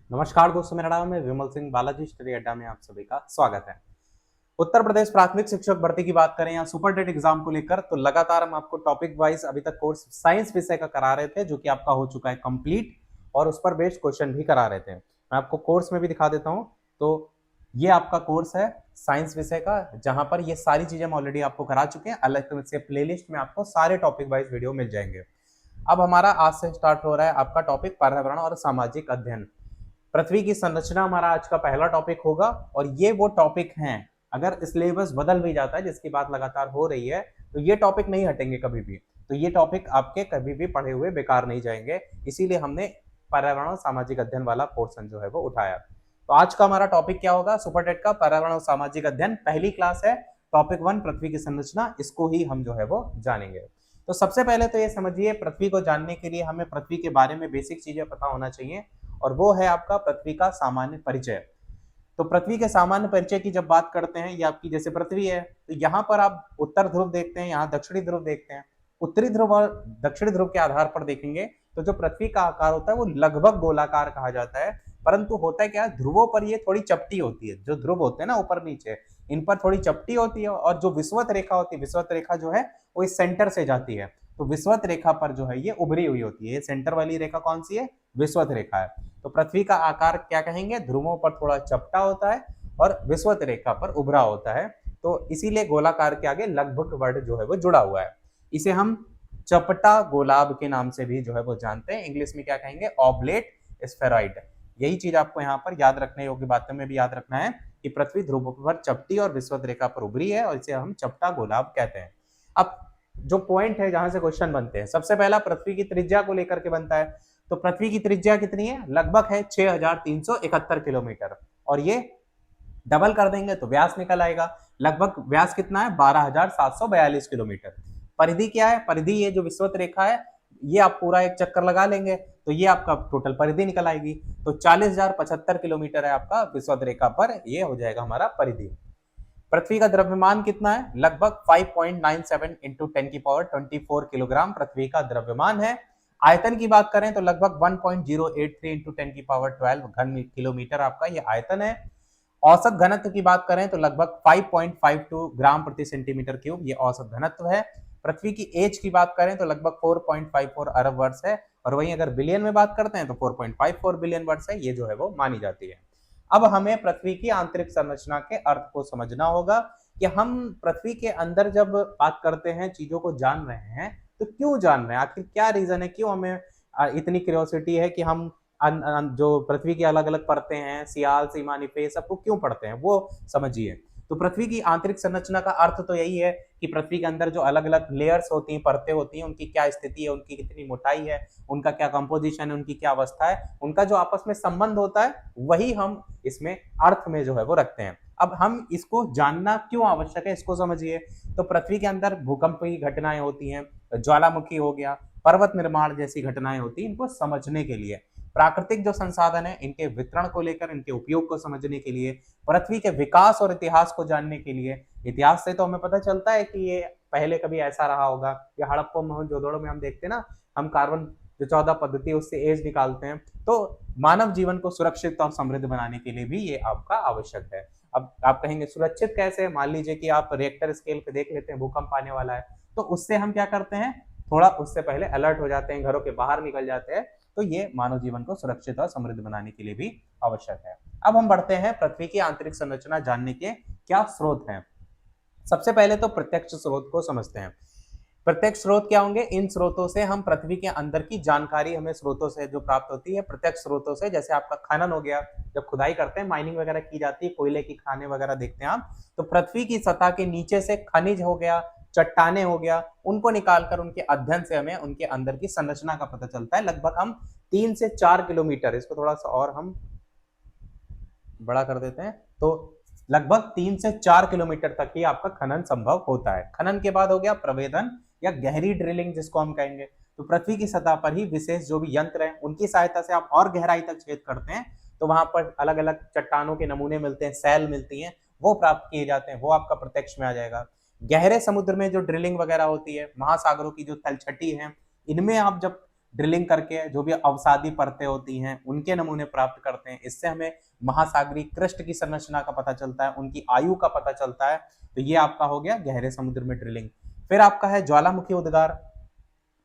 नमस्कार दोस्तों, मेरा नाम है विमल सिंह। बालाजी स्टडी अड्डा में आप सभी का स्वागत है। उत्तर प्रदेश प्राथमिक शिक्षक भर्ती की बात करें या सुपर टेट एग्जाम को लेकर, तो लगातार हम आपको टॉपिक वाइज अभी तक कोर्स साइंस विषय का करा रहे थे, जो कि आपका हो चुका है कंप्लीट, और उस पर बेस्ड क्वेश्चन भी करा रहे थे। मैं आपको कोर्स में भी दिखा देता हूँ। तो ये आपका कोर्स है साइंस विषय का, जहां पर ये सारी चीजें हम ऑलरेडी आपको करा चुके हैं। अलग से प्लेलिस्ट में आपको सारे टॉपिक वाइज वीडियो मिल जाएंगे। अब हमारा आज से स्टार्ट हो रहा है आपका टॉपिक पर्यावरण और सामाजिक अध्ययन। पृथ्वी की संरचना हमारा आज का पहला टॉपिक होगा, और ये वो टॉपिक हैं, अगर सिलेबस बदल भी जाता है, जिसकी बात लगातार हो रही है, तो ये टॉपिक नहीं हटेंगे कभी भी। तो ये टॉपिक आपके कभी भी पढ़े हुए बेकार नहीं जाएंगे, इसीलिए हमने पर्यावरण और सामाजिक अध्ययन वाला पोर्शन जो है वो उठाया। तो आज का हमारा टॉपिक क्या होगा? सुपर टेट का पर्यावरण और सामाजिक अध्ययन पहली क्लास है। टॉपिक 1 पृथ्वी की संरचना, इसको ही हम जो है वो जानेंगे। तो सबसे पहले तो ये समझिए, पृथ्वी को जानने के लिए हमें पृथ्वी के बारे में बेसिक चीजें पता होना चाहिए, और वो है आपका पृथ्वी का सामान्य परिचय। तो पृथ्वी के सामान्य परिचय की जब बात करते हैं, ये आपकी जैसे पृथ्वी है, तो यहाँ पर आप उत्तर ध्रुव देखते हैं, यहाँ दक्षिणी ध्रुव देखते हैं। उत्तरी ध्रुव और दक्षिणी ध्रुव के आधार पर देखेंगे तो जो पृथ्वी का आकार होता है वो लगभग गोलाकार कहा जाता है। परंतु होता है क्या, ध्रुवों पर ये थोड़ी चपटी होती है। जो ध्रुव होते हैं ना ऊपर नीचे, इन पर थोड़ी चपटी होती है, और जो विषुवत रेखा होती है, विषुवत रेखा जो है वो इस सेंटर से जाती है। तो विषुवत रेखा पर जो है ये उभरी हुई होती है। सेंटर वाली रेखा कौन सी है? विषुवत रेखा है। तो पृथ्वी का आकार क्या कहेंगे? ध्रुवों पर थोड़ा चपटा होता है और विषुवत रेखा पर उभरा होता है। तो इसीलिए गोलाकार के आगे लगभग वर्ड जो है वो जुड़ा हुआ है। इसे हम चपटा गोलाब के नाम से भी जो है वो जानते हैं। इंग्लिश में क्या कहेंगे? Oblate spheroid. यही चीज आपको यहाँ पर याद रखने योग्य बातों में भी याद रखना है कि पृथ्वी ध्रुवों पर चपटी और विषुवत रेखा पर उभरी है, और इसे हम चपटा गोलाब कहते हैं। अब जो पॉइंट है जहां से क्वेश्चन बनते हैं, सबसे पहला पृथ्वी की त्रिज्या को लेकर के बनता है। तो पृथ्वी की त्रिज्या कितनी है? लगभग है 6371 किलोमीटर, और ये डबल कर देंगे तो व्यास निकल आएगा। लगभग व्यास कितना है? 12742 किलोमीटर। परिधि क्या है? परिधि ये जो विषुवत रेखा है, ये आप पूरा एक चक्कर लगा लेंगे तो ये आपका टोटल परिधि निकल आएगी। तो 40,075 किलोमीटर है आपका विषुवत रेखा पर, ये हो जाएगा हमारा परिधि। पृथ्वी का द्रव्यमान कितना है? लगभग 5.97 इंटू 10 की पावर 24 किलोग्राम पृथ्वी का द्रव्यमान है। आयतन की बात करें तो लगभग 1.083 इंटू 10 की पावर 12 घन किलोमीटर आपका ये आयतन है। औसत घनत्व की बात करें तो लगभग 5.52 ग्राम प्रति सेंटीमीटर क्यूब ये औसत घनत्व है। पृथ्वी की एज की बात करें तो लगभग 4.54 अरब वर्ष है, और वहीं अगर बिलियन में बात करते हैं तो 4.54 बिलियन वर्ष है, ये जो है वो मानी जाती है। अब हमें पृथ्वी की आंतरिक संरचना के अर्थ को समझना होगा कि हम पृथ्वी के अंदर जब बात करते हैं, चीजों को जान रहे हैं, तो क्यों जान रहे हैं? आखिर क्या रीजन है, क्यों हमें इतनी क्यूरियोसिटी है कि हम जो पृथ्वी की अलग अलग परतें हैं, सियाल, सीमानी पे, सबको क्यों पढ़ते हैं, वो समझिए। तो पृथ्वी की आंतरिक संरचना का अर्थ तो यही है कि पृथ्वी के अंदर जो अलग अलग लेयर्स होती हैं, परतें होती हैं, उनकी क्या स्थिति है, उनकी कितनी मोटाई है, उनका क्या कंपोजिशन है, उनकी क्या अवस्था है, उनका जो आपस में संबंध होता है, वही हम इसमें अर्थ में जो है वो रखते हैं। अब हम इसको जानना क्यों आवश्यक है, इसको समझिए। तो पृथ्वी के अंदर भूकंप की घटनाएं होती हैं, ज्वालामुखी हो गया, पर्वत निर्माण जैसी घटनाएं होती हैं, इनको समझने के लिए। प्राकृतिक जो संसाधन है, इनके वितरण को लेकर, इनके उपयोग को समझने के लिए, पृथ्वी के विकास और इतिहास को जानने के लिए। इतिहास से तो हमें पता चलता है कि ये पहले कभी ऐसा रहा होगा, या हड़प्पा मोहनजोदड़ो में हम देखते हैं ना, हम कार्बन जो 14 पद्धति है उससे एज निकालते हैं। तो मानव जीवन को सुरक्षित और समृद्ध बनाने के लिए भी ये आपका आवश्यक है। अब आप कहेंगे सुरक्षित कैसे? मान लीजिए कि आप रिएक्टर स्केल पे देख लेते हैं, भूकंप आने वाला है, तो उससे हम क्या करते हैं, थोड़ा उससे पहले अलर्ट हो जाते हैं, घरों के बाहर निकल जाते हैं। तो ये मानव जीवन को सुरक्षित और समृद्ध बनाने के लिए भी आवश्यक है। अब हम बढ़ते हैं पृथ्वी की आंतरिक संरचना जानने के क्या स्रोत हैं। सबसे पहले तो प्रत्यक्ष स्रोत को समझते हैं। प्रत्यक्ष स्रोत क्या होंगे? इन स्रोतों से हम पृथ्वी के अंदर की जानकारी हमें स्रोतों से जो प्राप्त होती है, प्रत्यक्ष स्रोतों से। जैसे आपका खनन हो गया, जब खुदाई करते हैं, माइनिंग वगैरह की जाती है, कोयले की खाने वगैरह देखते हैं आप, तो पृथ्वी की सतह के नीचे से खनिज हो गया, चट्टाने हो गया, उनको निकालकर उनके अध्ययन से हमें उनके अंदर की संरचना का पता चलता है। लगभग हम 3 से 4 किलोमीटर, इसको थोड़ा सा और हम बड़ा कर देते हैं, तो लगभग 3 से 4 किलोमीटर तक ही आपका खनन संभव होता है। खनन के बाद हो गया प्रवेदन या गहरी ड्रिलिंग, जिसको हम कहेंगे। तो पृथ्वी की सतह पर ही विशेष जो भी यंत्र हैं, उनकी सहायता से आप और गहराई तक छेद करते हैं, तो वहां पर अलग अलग चट्टानों के नमूने मिलते हैं, सैल मिलती हैं, वो प्राप्त किए जाते हैं, वो आपका प्रत्यक्ष में आ जाएगा। गहरे समुद्र में जो ड्रिलिंग वगैरह होती है, महासागरों की जो तलछटी है, इनमें आप जब ड्रिलिंग करके जो भी अवसादी परतें होती हैं उनके नमूने प्राप्त करते हैं। इससे हमें महासागरीय कृष्ण की संरचना का पता चलता है, उनकी आयु का पता चलता है। तो ये आपका हो गया गहरे समुद्र में ड्रिलिंग। फिर आपका है ज्वालामुखी उद्गार।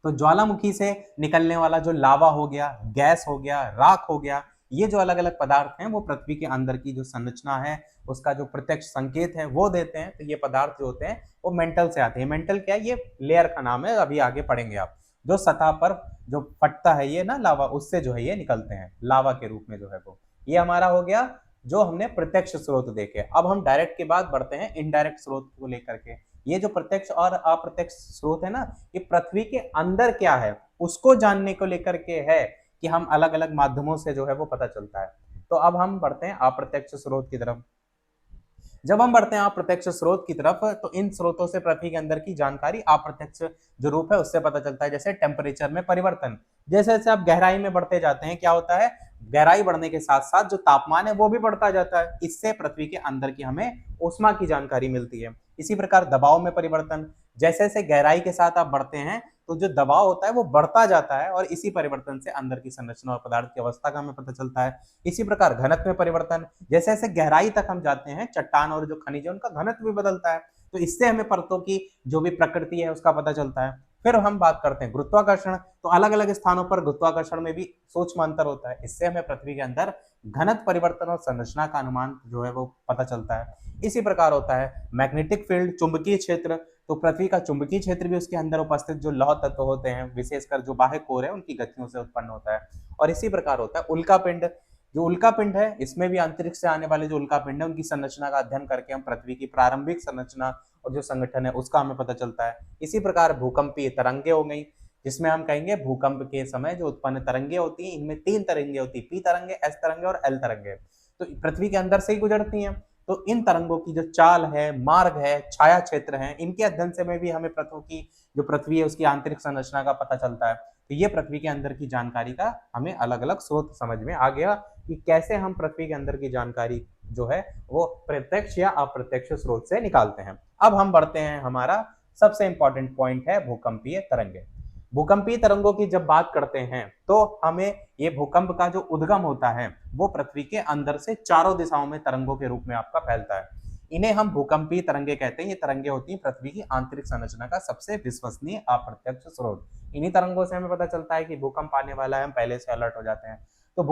तो ज्वालामुखी से निकलने वाला जो लावा हो गया, गैस हो गया, राख हो गया, ये जो अलग अलग पदार्थ हैं वो पृथ्वी के अंदर की जो संरचना है उसका जो प्रत्यक्ष संकेत है वो देते हैं। तो ये पदार्थ जो होते हैं वो मेंटल से आते हैं। मेंटल क्या है? ये लेयर का नाम है, अभी आगे पढ़ेंगे आप। जो सतह पर जो फटता है ये ना लावा, उससे जो है ये निकलते हैं लावा के रूप में जो है वो। ये हमारा हो गया जो हमने प्रत्यक्ष स्रोत देखे। अब हम डायरेक्ट के बाद बढ़ते हैं इनडायरेक्ट स्रोत को लेकर के। ये जो प्रत्यक्ष और अप्रत्यक्ष स्रोत है ना, ये पृथ्वी के अंदर क्या है उसको जानने को लेकर के है कि हम अलग अलग माध्यमों से जो है वो पता चलता है। तो अब हम बढ़ते हैं अप्रत्यक्ष स्रोत की तरफ। जब हम बढ़ते हैं अप्रत्यक्ष स्रोत की तरफ तो इन स्रोतों से पृथ्वी के अंदर की जानकारी अप्रत्यक्ष जो रूप है उससे पता चलता है। जैसे टेम्परेचर में परिवर्तन, जैसे जैसे आप गहराई में बढ़ते जाते हैं क्या होता है, गहराई बढ़ने के साथ साथ जो तापमान है वो भी बढ़ता जाता है। इससे पृथ्वी के अंदर की हमें ऊष्मा की जानकारी मिलती है। इसी प्रकार दबाव में परिवर्तन, जैसे जैसे गहराई के साथ आप बढ़ते हैं तो जो दबाव होता है वो बढ़ता जाता है और इसी परिवर्तन से अंदर की संरचना और पदार्थ की अवस्था का हमें पता चलता है। इसी प्रकार घनत्व में परिवर्तन, जैसे जैसे गहराई तक हम जाते हैं चट्टान और जो खनिज है उनका घनत्व भी बदलता है। तो इससे हमें परतों की जो भी प्रकृति है उसका पता चलता है। फिर हम बात करते हैं गुरुत्वाकर्षण। तो अलग अलग स्थानों पर गुरुत्वाकर्षण में भी सूक्ष्म अंतर होता है। इससे हमें पृथ्वी के अंदर घनत्व परिवर्तन और संरचना का अनुमान जो है वो पता चलता है। इसी प्रकार होता है मैग्नेटिक फील्ड, चुंबकीय क्षेत्र। तो पृथ्वी का चुंबकीय क्षेत्र भी उसके अंदर उपस्थित जो लौह तत्व होते हैं, विशेषकर जो बाह्य कोर है, उनकी गतियों से उत्पन्न होता है। और इसी प्रकार होता है उल्का पिंड। जो उल्का पिंड है इसमें भी अंतरिक्ष से आने वाले जो उल्का पिंड है उनकी संरचना का अध्ययन करके हम पृथ्वी की प्रारंभिक संरचना और जो संगठन है उसका हमें पता चलता है। इसी प्रकार भूकंपीय तरंगे हो गई, जिसमें हम कहेंगे भूकंप के समय जो उत्पन्न तरंगे होती हैं, इनमें 3 तरंगे होती है, पी तरंगे, एस तरंगे और एल तरंगे। तो पृथ्वी के अंदर से ही गुजरती हैं। तो इन तरंगों की जो चाल है, मार्ग है, छाया क्षेत्र है, इनके अध्ययन से में भी हमें पृथ्वी की जो पृथ्वी है उसकी आंतरिक संरचना का पता चलता है। तो ये पृथ्वी के अंदर की जानकारी का हमें अलग अलग स्रोत समझ में आ गया कि कैसे हम पृथ्वी के अंदर की जानकारी जो है वो प्रत्यक्ष या अप्रत्यक्ष स्रोत से निकालते हैं। अब हम बढ़ते हैं, हमारा सबसे इंपॉर्टेंट पॉइंट है भूकंपीय तरंगे। भूकंपीय तरंगों की जब बात करते हैं तो हमें ये भूकंप का जो उद्गम होता है वो पृथ्वी के अंदर से चारों दिशाओं में तरंगों के रूप में आपका फैलता है। इन्हें हम भूकंपीय तरंगे कहते हैं। ये तरंगे होती हैं पृथ्वी की आंतरिक संरचना का सबसे विश्वसनीय अप्रत्यक्ष स्रोत। इन्हीं तरंगों से हमें पता चलता है कि भूकंप आने वाला है, हम पहले से अलर्ट हो जाते हैं। तो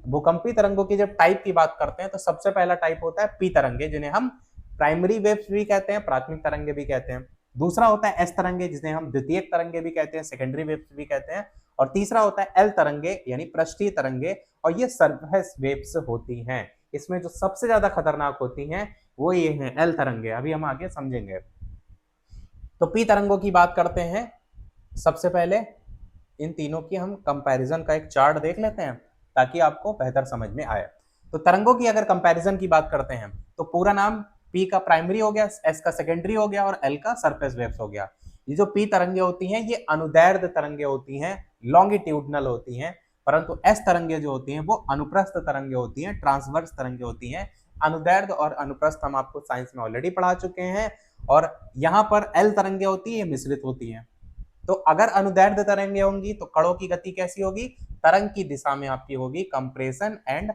भूकंपीय तरंगों की जब टाइप की बात करते हैं तो सबसे पहला टाइप होता है पी तरंगे, जिन्हें हम प्राइमरी वेव्स भी कहते हैं, प्राथमिक तरंगे भी कहते हैं। दूसरा होता है एस तरंगे, जिन्हें हम द्वितीयक तरंगे भी कहते हैं, सेकेंडरी वेव्स भी कहते हैं। और तीसरा होता है एल तरंगे यानी पृष्ठीय तरंगे, और ये सरफेस वेव्स होती हैं। इसमें जो सबसे ज्यादा खतरनाक होती हैं वो ये हैं एल तरंगे, अभी हम आगे समझेंगे। तो पी तरंगों की बात करते हैं। सबसे पहले इन तीनों की हम कंपैरिजन का एक चार्ट देख लेते हैं ताकि आपको बेहतर समझ में आए। तो तरंगों की अगर कंपैरिजन की बात करते हैं तो पूरा नाम पी का प्राइमरी हो गया, एस का सेकेंडरी हो गया और एल का सरफेस वेव्स हो गया। ये जो पी तरंगे होती हैं ये अनुदैर्ध्य तरंगे होती हैं, लॉन्गिट्यूडनल होती हैं। परंतु एस तरंगे जो होती हैं वो अनुप्रस्थ तरंगे होती हैं, ट्रांसवर्स तरंगे होती हैं। अनुदैर्ध्य और अनुप्रस्थ हम आपको साइंस में ऑलरेडी पढ़ा चुके हैं। और यहाँ पर एल तरंगे होती है, ये मिश्रित होती हैं। तो अगर अनुदैर्ध्य तरंगे होंगी तो कणों की गति कैसी होगी, तरंग की दिशा में आपकी होगी कंप्रेशन एंड।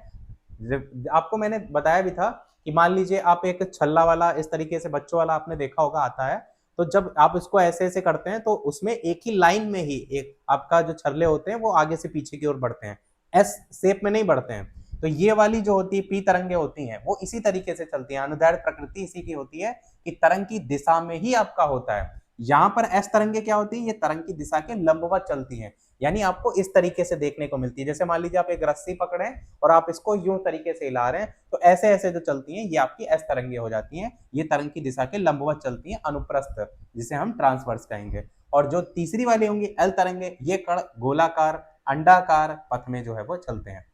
आपको मैंने बताया भी था कि मान लीजिए आप एक छल्ला वाला इस तरीके से बच्चों वाला आपने देखा होगा आता है, तो जब आप इसको ऐसे ऐसे करते हैं तो उसमें एक ही लाइन में ही एक आपका जो छल्ले होते हैं वो आगे से पीछे की ओर बढ़ते हैं, एस शेप में नहीं बढ़ते हैं। तो ये वाली जो होती है पी तरंगे होती हैं वो इसी तरीके से चलती हैं। अनुदैर्ध्य प्रकृति इसी की होती है कि तरंग की दिशा में ही आपका होता है। यहाँ पर एस तरंगे क्या होती है, ये तरंग की दिशा के लंबवत चलती हैं, यानी आपको इस तरीके से देखने को मिलती है। जैसे मान लीजिए आप एक रस्सी पकड़े और आप इसको यूं तरीके से हिला रहे हैं तो ऐसे ऐसे जो चलती हैं ये आपकी एस तरंगे हो जाती हैं। ये तरंग की दिशा के लंबवत चलती हैं, अनुप्रस्थ, जिसे हम ट्रांसवर्स कहेंगे। और जो तीसरी वाली होंगी एल तरंगे, ये कण गोलाकार अंडाकार पथ में जो है वो चलते हैं।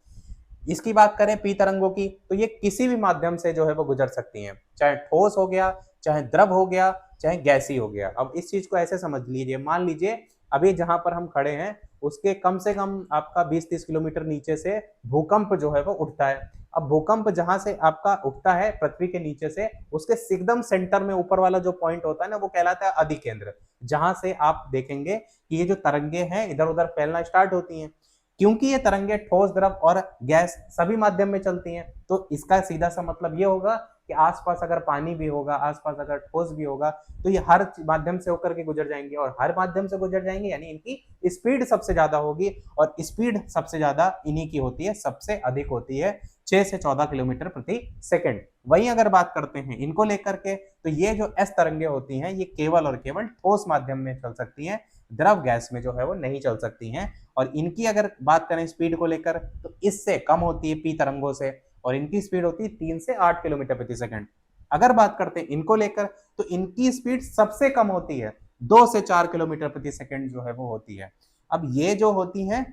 इसकी बात करें पी तरंगों की तो ये किसी भी माध्यम से जो है वो गुजर सकती हैं, चाहे ठोस हो गया, चाहे द्रव हो गया, चाहे गैसी हो गया। अब इस चीज को ऐसे समझ लीजिए, मान लीजिए अभी जहां पर हम खड़े हैं उसके कम से कम आपका 20-30 किलोमीटर नीचे से भूकंप जो है वो उठता है। अब भूकंप जहां से आपका उठता है पृथ्वी के नीचे से, उसके एकदम सेंटर में ऊपर वाला जो पॉइंट होता है ना, वो कहलाता है अधिकेंद्र, जहां से आप देखेंगे कि ये जो तरंगे हैं इधर उधर फैलना स्टार्ट होती हैं। क्योंकि ये तरंगे ठोस, द्रव और गैस सभी माध्यम में चलती हैं, तो इसका सीधा सा मतलब ये होगा कि आसपास अगर पानी भी होगा, आसपास अगर ठोस भी होगा, तो ये हर माध्यम से होकर के गुजर जाएंगे, और हर माध्यम से गुजर जाएंगे यानी इनकी स्पीड सबसे ज्यादा होगी, और स्पीड सबसे ज्यादा इन्हीं की होती है, सबसे अधिक होती है 6 से 14 किलोमीटर प्रति सेकंड। वहीं अगर बात करते हैं इनको लेकर के, तो ये जो एस तरंगे होती हैं ये केवल और केवल ठोस माध्यम में चल सकती हैं, द्रव गैस में जो है वो नहीं चल सकती हैं। और इनकी अगर बात करें स्पीड को लेकर, तो इससे कम होती है पी तरंगों से, और इनकी स्पीड होती है 3 से 8 किलोमीटर प्रति सेकंड। अगर बात करते हैं इनको लेकर, तो इनकी स्पीड सबसे कम होती है 2 से 4 किलोमीटर प्रति सेकंड जो है वो होती है। अब ये जो होती हैं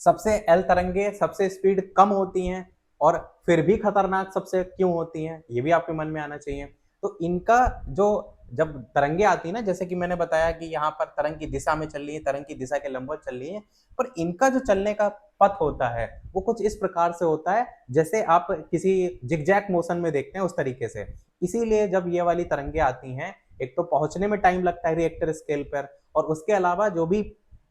सबसे एल तरंगे सबसे स्पीड कम होती हैं, और फिर भी खतरनाक सबसे क्यों होती हैं, ये भी आपके मन में आना चाहिए। तो इनका जो जब तरंगे आती है ना, जैसे कि मैंने बताया कि यहाँ पर तरंग की दिशा में चल रही है, तरंग की दिशा के लंबवत चल रही है, पर इनका जो चलने का पथ होता है वो कुछ इस प्रकार से होता है जैसे आप किसी जिगजैग मोशन में देखते हैं उस तरीके से। इसीलिए जब ये वाली तरंगे आती हैं, एक तो पहुंचने में टाइम लगता है रिएक्टर स्केल पर, और उसके अलावा जो भी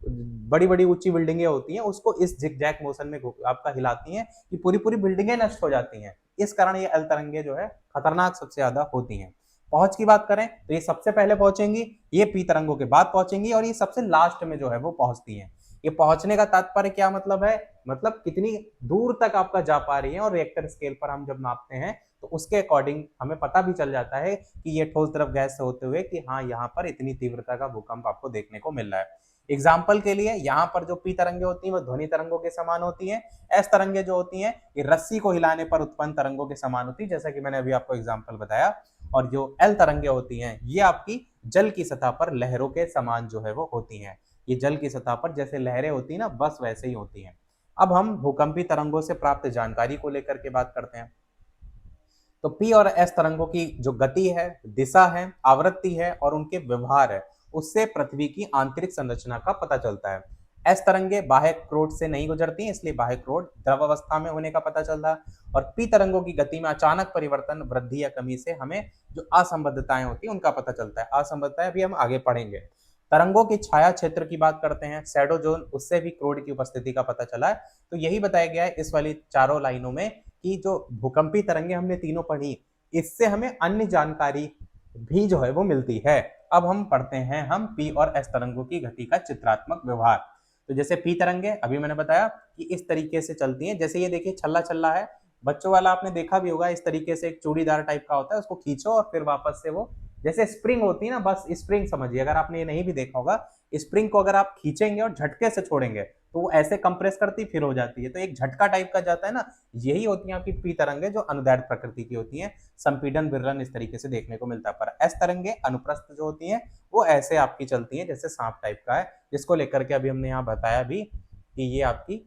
बड़ी बड़ी ऊंची बिल्डिंगें होती हैं उसको इस जिगजैग मोशन में आपका हिलाती हैं कि पूरी पूरी बिल्डिंगें नष्ट हो जाती हैं। इस कारण ये एल तरंगे जो है खतरनाक सबसे ज्यादा होती हैं। पहुंच की बात करें तो ये सबसे पहले पहुंचेंगी, ये पी तरंगों के बाद पहुंचेंगी, और ये सबसे लास्ट में जो है वो पहुंचती हैं। ये पहुंचने का तात्पर्य क्या मतलब है, मतलब कितनी दूर तक आपका जा पा रही है, और रिएक्टर स्केल पर हम जब नापते हैं तो उसके अकॉर्डिंग हमें पता भी चल जाता है कि ये ठोस द्रव गैस से होते हुए कि हाँ यहाँ पर इतनी तीव्रता का भूकंप आपको देखने को मिल रहा है। एग्जाम्पल के लिए यहाँ पर जो पी तरंगे होती हैं वो ध्वनि तरंगों के समान होती हैं। एस तरंगे जो होती हैं ये रस्सी को हिलाने पर उत्पन्न तरंगों के समान होती है, जैसा कि मैंने अभी आपको एग्जाम्पल बताया। और जो एल तरंगे होती हैं ये आपकी जल की सतह पर लहरों के समान जो है वो होती हैं। ये जल की सतह पर जैसे लहरें होती है ना, बस वैसे ही होती हैं। अब हम भूकंपी तरंगों से प्राप्त जानकारी को लेकर के बात करते हैं। तो पी और एस तरंगों की जो गति है, दिशा है, आवृत्ति है और उनके व्यवहार है, उससे पृथ्वी की आंतरिक संरचना का पता चलता है। एस तरंगे बाह्य क्रोड से नहीं गुजरती, इसलिए बाह्य क्रोड द्रव अवस्था में होने का पता चलता है। और पी तरंगों की गति में अचानक परिवर्तन, वृद्धि या कमी से हमें जो असंबद्धताएं होती है उनका पता चलता है। असंबद्धताएं भी हम आगे पढ़ेंगे। तरंगों की छाया क्षेत्र की बात करते हैं, शैडो जोन, उससे भी क्रोड की उपस्थिति का पता चला है। तो यही बताया गया है इस वाली चारों लाइनों में कि जो भूकंपी तरंगे हमने तीनों पढ़ी, इससे हमें अन्य जानकारी भी जो है वो मिलती है। अब हम पढ़ते हैं हम पी और एस तरंगों की गति का चित्रात्मक व्यवहार। तो जैसे पी तरंगे अभी मैंने बताया कि इस तरीके से चलती हैं, जैसे ये देखिए छल्ला छल्ला है, बच्चों वाला आपने देखा भी होगा, इस तरीके से एक चूड़ीदार टाइप का होता है, उसको खींचो और फिर वापस से वो जैसे स्प्रिंग होती है ना, बस स्प्रिंग समझिए। अगर आपने ये नहीं भी देखा होगा, स्प्रिंग को अगर आप खींचेंगे और झटके से छोड़ेंगे तो वो ऐसे कंप्रेस करती फिर हो जाती है, तो एक झटका टाइप का जाता है ना, यही होती है आपकी पी तरंगे जो अनुदैर्घ्य प्रकृति की होती हैं। संपीडन विरलन इस तरीके से देखने को मिलता है। पर एस तरंगे अनुप्रस्थ जो होती हैं वो ऐसे आपकी चलती हैं जैसे सांप टाइप का है, जिसको लेकर के अभी हमने यहाँ बताया भी कि ये आपकी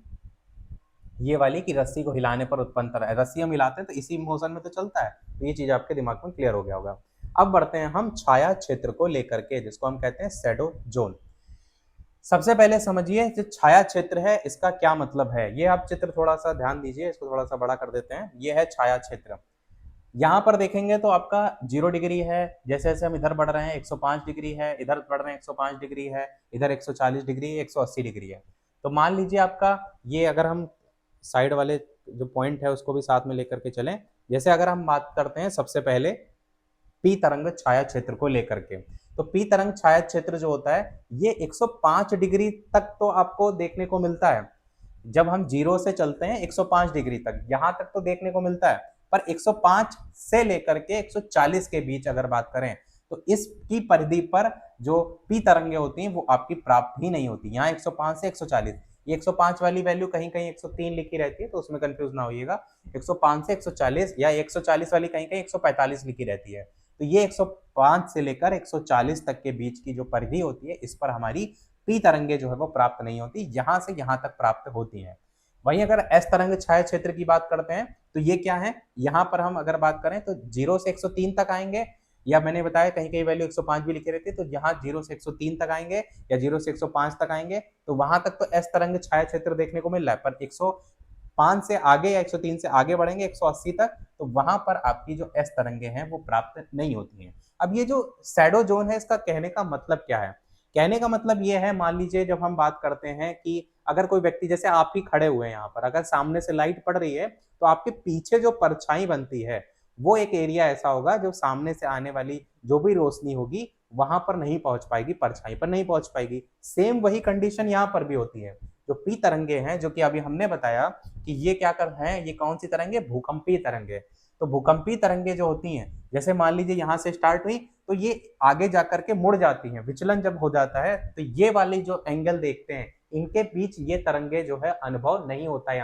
ये वाली की रस्सी को हिलाने पर उत्पन्न तरंग, रस्सी हम हिलाते हैं तो इसी मोशन में तो चलता है। तो ये चीज आपके दिमाग में क्लियर हो गया होगा। अब बढ़ते हैं हम छाया क्षेत्र को लेकर के, जिसको हम कहते हैं शैडो जोन। सबसे पहले समझिए जो छाया क्षेत्र है इसका क्या मतलब है। ये आप चित्र थोड़ा सा ध्यान दीजिए, इसको थोड़ा सा बड़ा कर देते हैं। ये है छाया क्षेत्र। यहाँ पर देखेंगे तो आपका 0 डिग्री है, जैसे जैसे हम इधर बढ़ रहे हैं 105 डिग्री है, इधर बढ़ रहे हैं 105 डिग्री है, इधर 140 डिग्री, 180 डिग्री है। तो मान लीजिए आपका ये, अगर हम साइड वाले जो पॉइंट है उसको भी साथ में लेकर के चलें, जैसे अगर हम बात करते हैं सबसे पहले पी तरंग छाया क्षेत्र को लेकर के, तो पी तरंग छाया क्षेत्र जो होता है ये 105 डिग्री तक तो आपको देखने को मिलता है। जब हम 0 से चलते हैं 105 डिग्री तक, यहां तक तो देखने को मिलता है। पर 105 से लेकर के 140 के बीच अगर बात करें तो इसकी परिधि पर जो पी तरंगे होती हैं वो आपकी प्राप्त ही नहीं होती। यहाँ 105 से 140, ये 105 वाली वैल्यू कहीं कहीं 103 लिखी रहती है, तो उसमें कंफ्यूज ना होइएगा। 105 से 140 या 140 वाली कहीं कहीं 145 लिखी रहती है। तो ये 105 से लेकर 140 तक के बीच की जो परिधि होती है, इस पर हमारी पी तरंगे जो है वो प्राप्त नहीं होती, यहां से यहां तक प्राप्त होती हैं। वहीं अगर एस तरंग छाया क्षेत्र की बात करते हैं तो ये क्या है, यहां पर हम अगर बात करें तो 0 से 103 तक आएंगे, या मैंने बताया कहीं कहीं वैल्यू 105 भी लिखे रहते, तो यहाँ 0 से 103 तक आएंगे या 0 से 105 तक आएंगे, तो वहां तक तो एस तरंग छाया क्षेत्र देखने को मिल रहा है। पर 105 से आगे या 103 से आगे बढ़ेंगे 180 तक, तो वहां पर आपकी जो एस तरंगे हैं वो प्राप्त नहीं होती हैं। अब ये जो शैडो जोन है, इसका कहने का मतलब क्या है? कहने का मतलब ये है, मान लीजिए जब हम बात करते हैं कि अगर कोई व्यक्ति, जैसे आप ही खड़े हुए हैं यहाँ पर, अगर सामने से लाइट पड़ रही है तो आपके पीछे जो परछाई बनती है वो एक एरिया ऐसा होगा जो सामने से आने वाली जो भी रोशनी होगी वहां पर नहीं पहुंच पाएगी, परछाई पर नहीं पहुंच पाएगी। सेम वही कंडीशन यहाँ पर भी होती है। जो पी तरंगे हैं, जो कि अभी हमने बताया कि ये क्या कर रहे हैं, ये कौन सी तरंगे, भूकंपीय तरंगे। तो भूकंपीय तरंगे जो होती हैं, जैसे मान लीजिए यहाँ से स्टार्ट हुई तो ये आगे जाकर के मुड़ जाती हैं, विचलन जब हो जाता है तो ये वाली जो एंगल देखते हैं इनके बीच ये तरंगे जो है अनुभव नहीं होता है।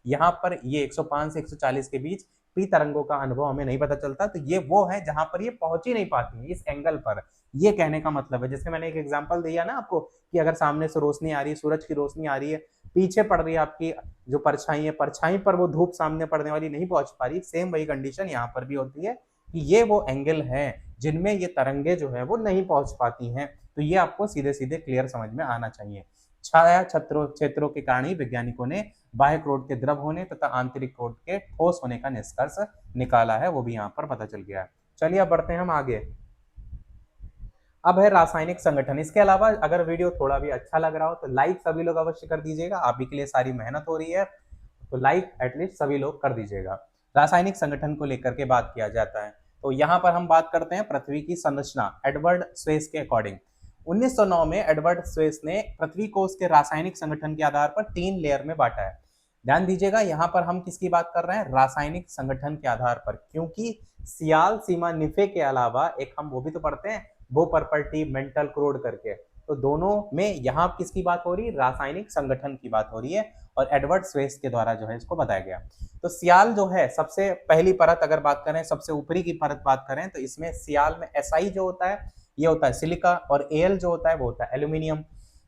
यहाँ पर ये 105 से 140 के बीच पी तरंगों का अनुभव हमें नहीं पता चलता। तो ये वो है जहां पर ये पहुंच ही नहीं पाती है इस एंगल पर। ये कहने का मतलब है, जैसे मैंने एक एग्जांपल दिया ना आपको कि अगर सामने से रोशनी आ रही है, सूरज की रोशनी आ रही है, पीछे पड़ रही है आपकी जो परछाई है, परछाई पर वो धूप सामने पड़ने वाली नहीं पहुंच पा रही। सेम वही कंडीशन यहाँ पर भी होती है कि ये वो एंगल है जिनमें ये तरंगे जो है वो नहीं पहुंच पाती हैं। तो ये आपको सीधे सीधे क्लियर समझ में आना चाहिए। छाया क्षेत्रों के कारण ही वैज्ञानिकों ने बाह्य क्रोड के द्रव होने तथा आंतरिक क्रोड के ठोस होने का निष्कर्ष निकाला है, वो भी यहाँ पर पता चल गया है। चलिए अब बढ़ते हैं हम आगे। अब है रासायनिक संगठन। इसके अलावा अगर वीडियो थोड़ा भी अच्छा लग रहा हो तो लाइक सभी लोग अवश्य कर दीजिएगा, आप ही के लिए सारी मेहनत हो रही है, तो लाइक एटलीस्ट सभी लोग कर दीजिएगा। रासायनिक संगठन को लेकर के बात किया जाता है, तो यहाँ पर हम बात करते हैं पृथ्वी की संरचना एडवर्ड स्वेस के अकॉर्डिंग। 1909 में एडवर्ड स्वेस ने पृथ्वी को उसके रासायनिक संगठन के आधार पर 3 लेयर में बांटा है। ध्यान दीजिएगा, यहाँ पर हम किसकी बात कर रहे हैं, रासायनिक संगठन के आधार पर, क्योंकि सियाल सीमा निफे के अलावा एक हम वो भी तो पढ़ते हैं बोपर्पल्टी मेंटल क्रोड करके, तो दोनों में यहाँ किसकी बात हो रही है, रासायनिक संगठन की बात हो रही है, और एडवर्ड स्वेस के द्वारा जो है इसको बताया गया। तो सियाल जो है सबसे पहली परत, अगर बात करें सबसे ऊपरी की परत बात करें तो इसमें सियाल में एसआई जो होता है ये होता है सिलिका, और एल जो होता है वो होता है एल्यूमिनियम।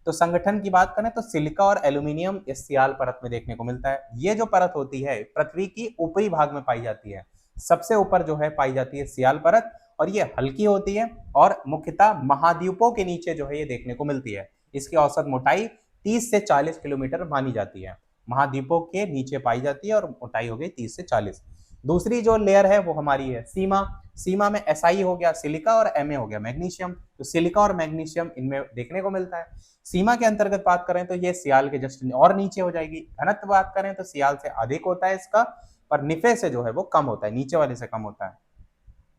तो संगठन की बात करें तो सिलिका और एल्यूमिनियम इस सियाल परत में देखने को मिलता है। ये जो परत होती है पृथ्वी की ऊपरी भाग में पाई जाती है, सबसे ऊपर जो है पाई जाती है सियाल परत, और ये हल्की होती है और मुख्यतः महाद्वीपों के नीचे जो है ये देखने को मिलती है। इसकी औसत मोटाई 30 से 40 किलोमीटर मानी जाती है, महाद्वीपों के नीचे पाई जाती है और मोटाई हो गई 30 से 40। दूसरी जो लेयर है वो हमारी है सीमा। सीमा में एसआई हो गया सिलिका और एमए हो गया मैग्नीशियम, तो सिलिका और मैग्नीशियम इनमें देखने को मिलता है। सीमा के अंतर्गत बात करें तो ये सियाल के जस्ट और नीचे हो जाएगी। घनत्व बात करें तो सियाल से अधिक होता है इसका, पर निफे से जो है वो कम होता है, नीचे वाले से कम होता है।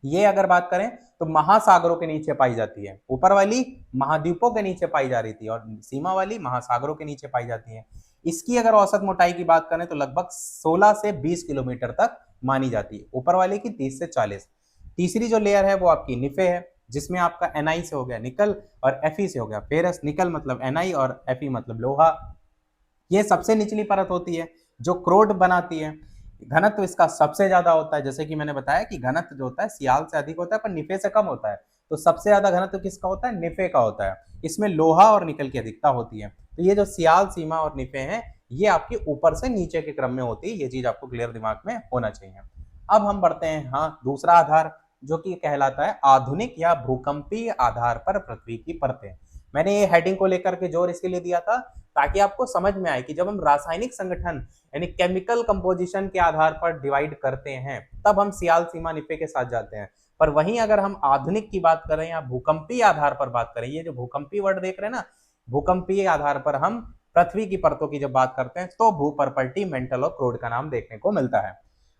ये अगर बात करें तो महासागरों के नीचे पाई जाती है, ऊपर वाली महाद्वीपों के नीचे पाई जा रही थी और सीमा वाली महासागरों के नीचे पाई जाती है। इसकी अगर औसत मोटाई की बात करें तो लगभग 16 से 20 किलोमीटर तक मानी जाती है, ऊपर वाले की 30 से 40। तीसरी जो लेयर है वो आपकी निफे है, जिसमें आपका एनआई से हो गया निकल और एफई से हो गया फेरस। निकल मतलब एनआई और एफई मतलब लोहा। ये सबसे निचली परत होती है जो क्रोड बनाती है। घनत्व इसका सबसे ज्यादा होता है, जैसे कि मैंने बताया कि घनत्व जो होता है सियाल से अधिक होता है पर निफे से कम होता है, तो सबसे ज्यादा घनत्व किसका होता है, निफे का होता है। इसमें लोहा और निकल की अधिकता होती है। तो ये जो सियाल सीमा और निफे हैं ये आपकी ऊपर से नीचे के क्रम में होती है, ये चीज आपको क्लियर दिमाग में होना चाहिए। अब हम बढ़ते हैं हाँ दूसरा आधार, जो कि कहलाता है आधुनिक या भूकंपीय आधार पर पृथ्वी की परतें। मैंने ये हेडिंग को लेकर के जोर इसके लिए दिया था ताकि आपको समझ में आए कि जब हम रासायनिक संगठन यानी केमिकल कंपोजिशन के आधार पर डिवाइड करते हैं तब हम सियाल सीमा निफे के साथ जाते हैं। पर वहीं अगर हम आधुनिक की बात करें या भूकंपीय आधार पर बात करें, ये जो भूकंपीय वर्ड देख रहे हैं ना, भूकंपीय आधार पर हम पृथ्वी की परतों की जब बात करते हैं तो भूपर्पल्टी मेंटल और क्रोड का नाम देखने को मिलता है।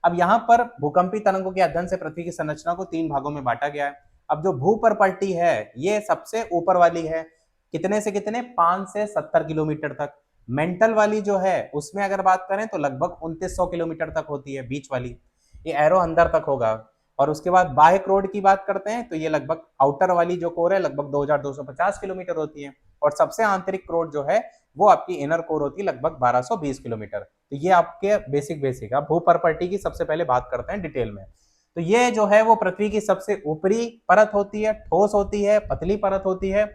अब यहाँ पर भूकंपी तरंगों के अध्ययन से पृथ्वी की संरचना को 3 भागों में बांटा गया है। अब जो भूपर्पल्टी है ये सबसे ऊपर वाली है, कितने से कितने 5 से 70 किलोमीटर तक। मेंटल वाली जो है उसमें अगर बात करें तो लगभग 2900 किलोमीटर तक होती है, बीच वाली ये एरो अंदर तक होगा। और उसके बाद बाह्य क्रोड की बात करते हैं तो ये लगभग आउटर वाली जो कोर है लगभग 2250 किलोमीटर होती है, और सबसे आंतरिक क्रोड जो है वो आपकी इनर कोर होती है लगभग 1220 किलोमीटर। तो ये आपके बेसिक अब भूपर्पल्टी की सबसे पहले बात करते हैं डिटेल में। तो ये जो है वो पृथ्वी की सबसे ऊपरी परत होती है, ठोस होती है, पतली परत होती है,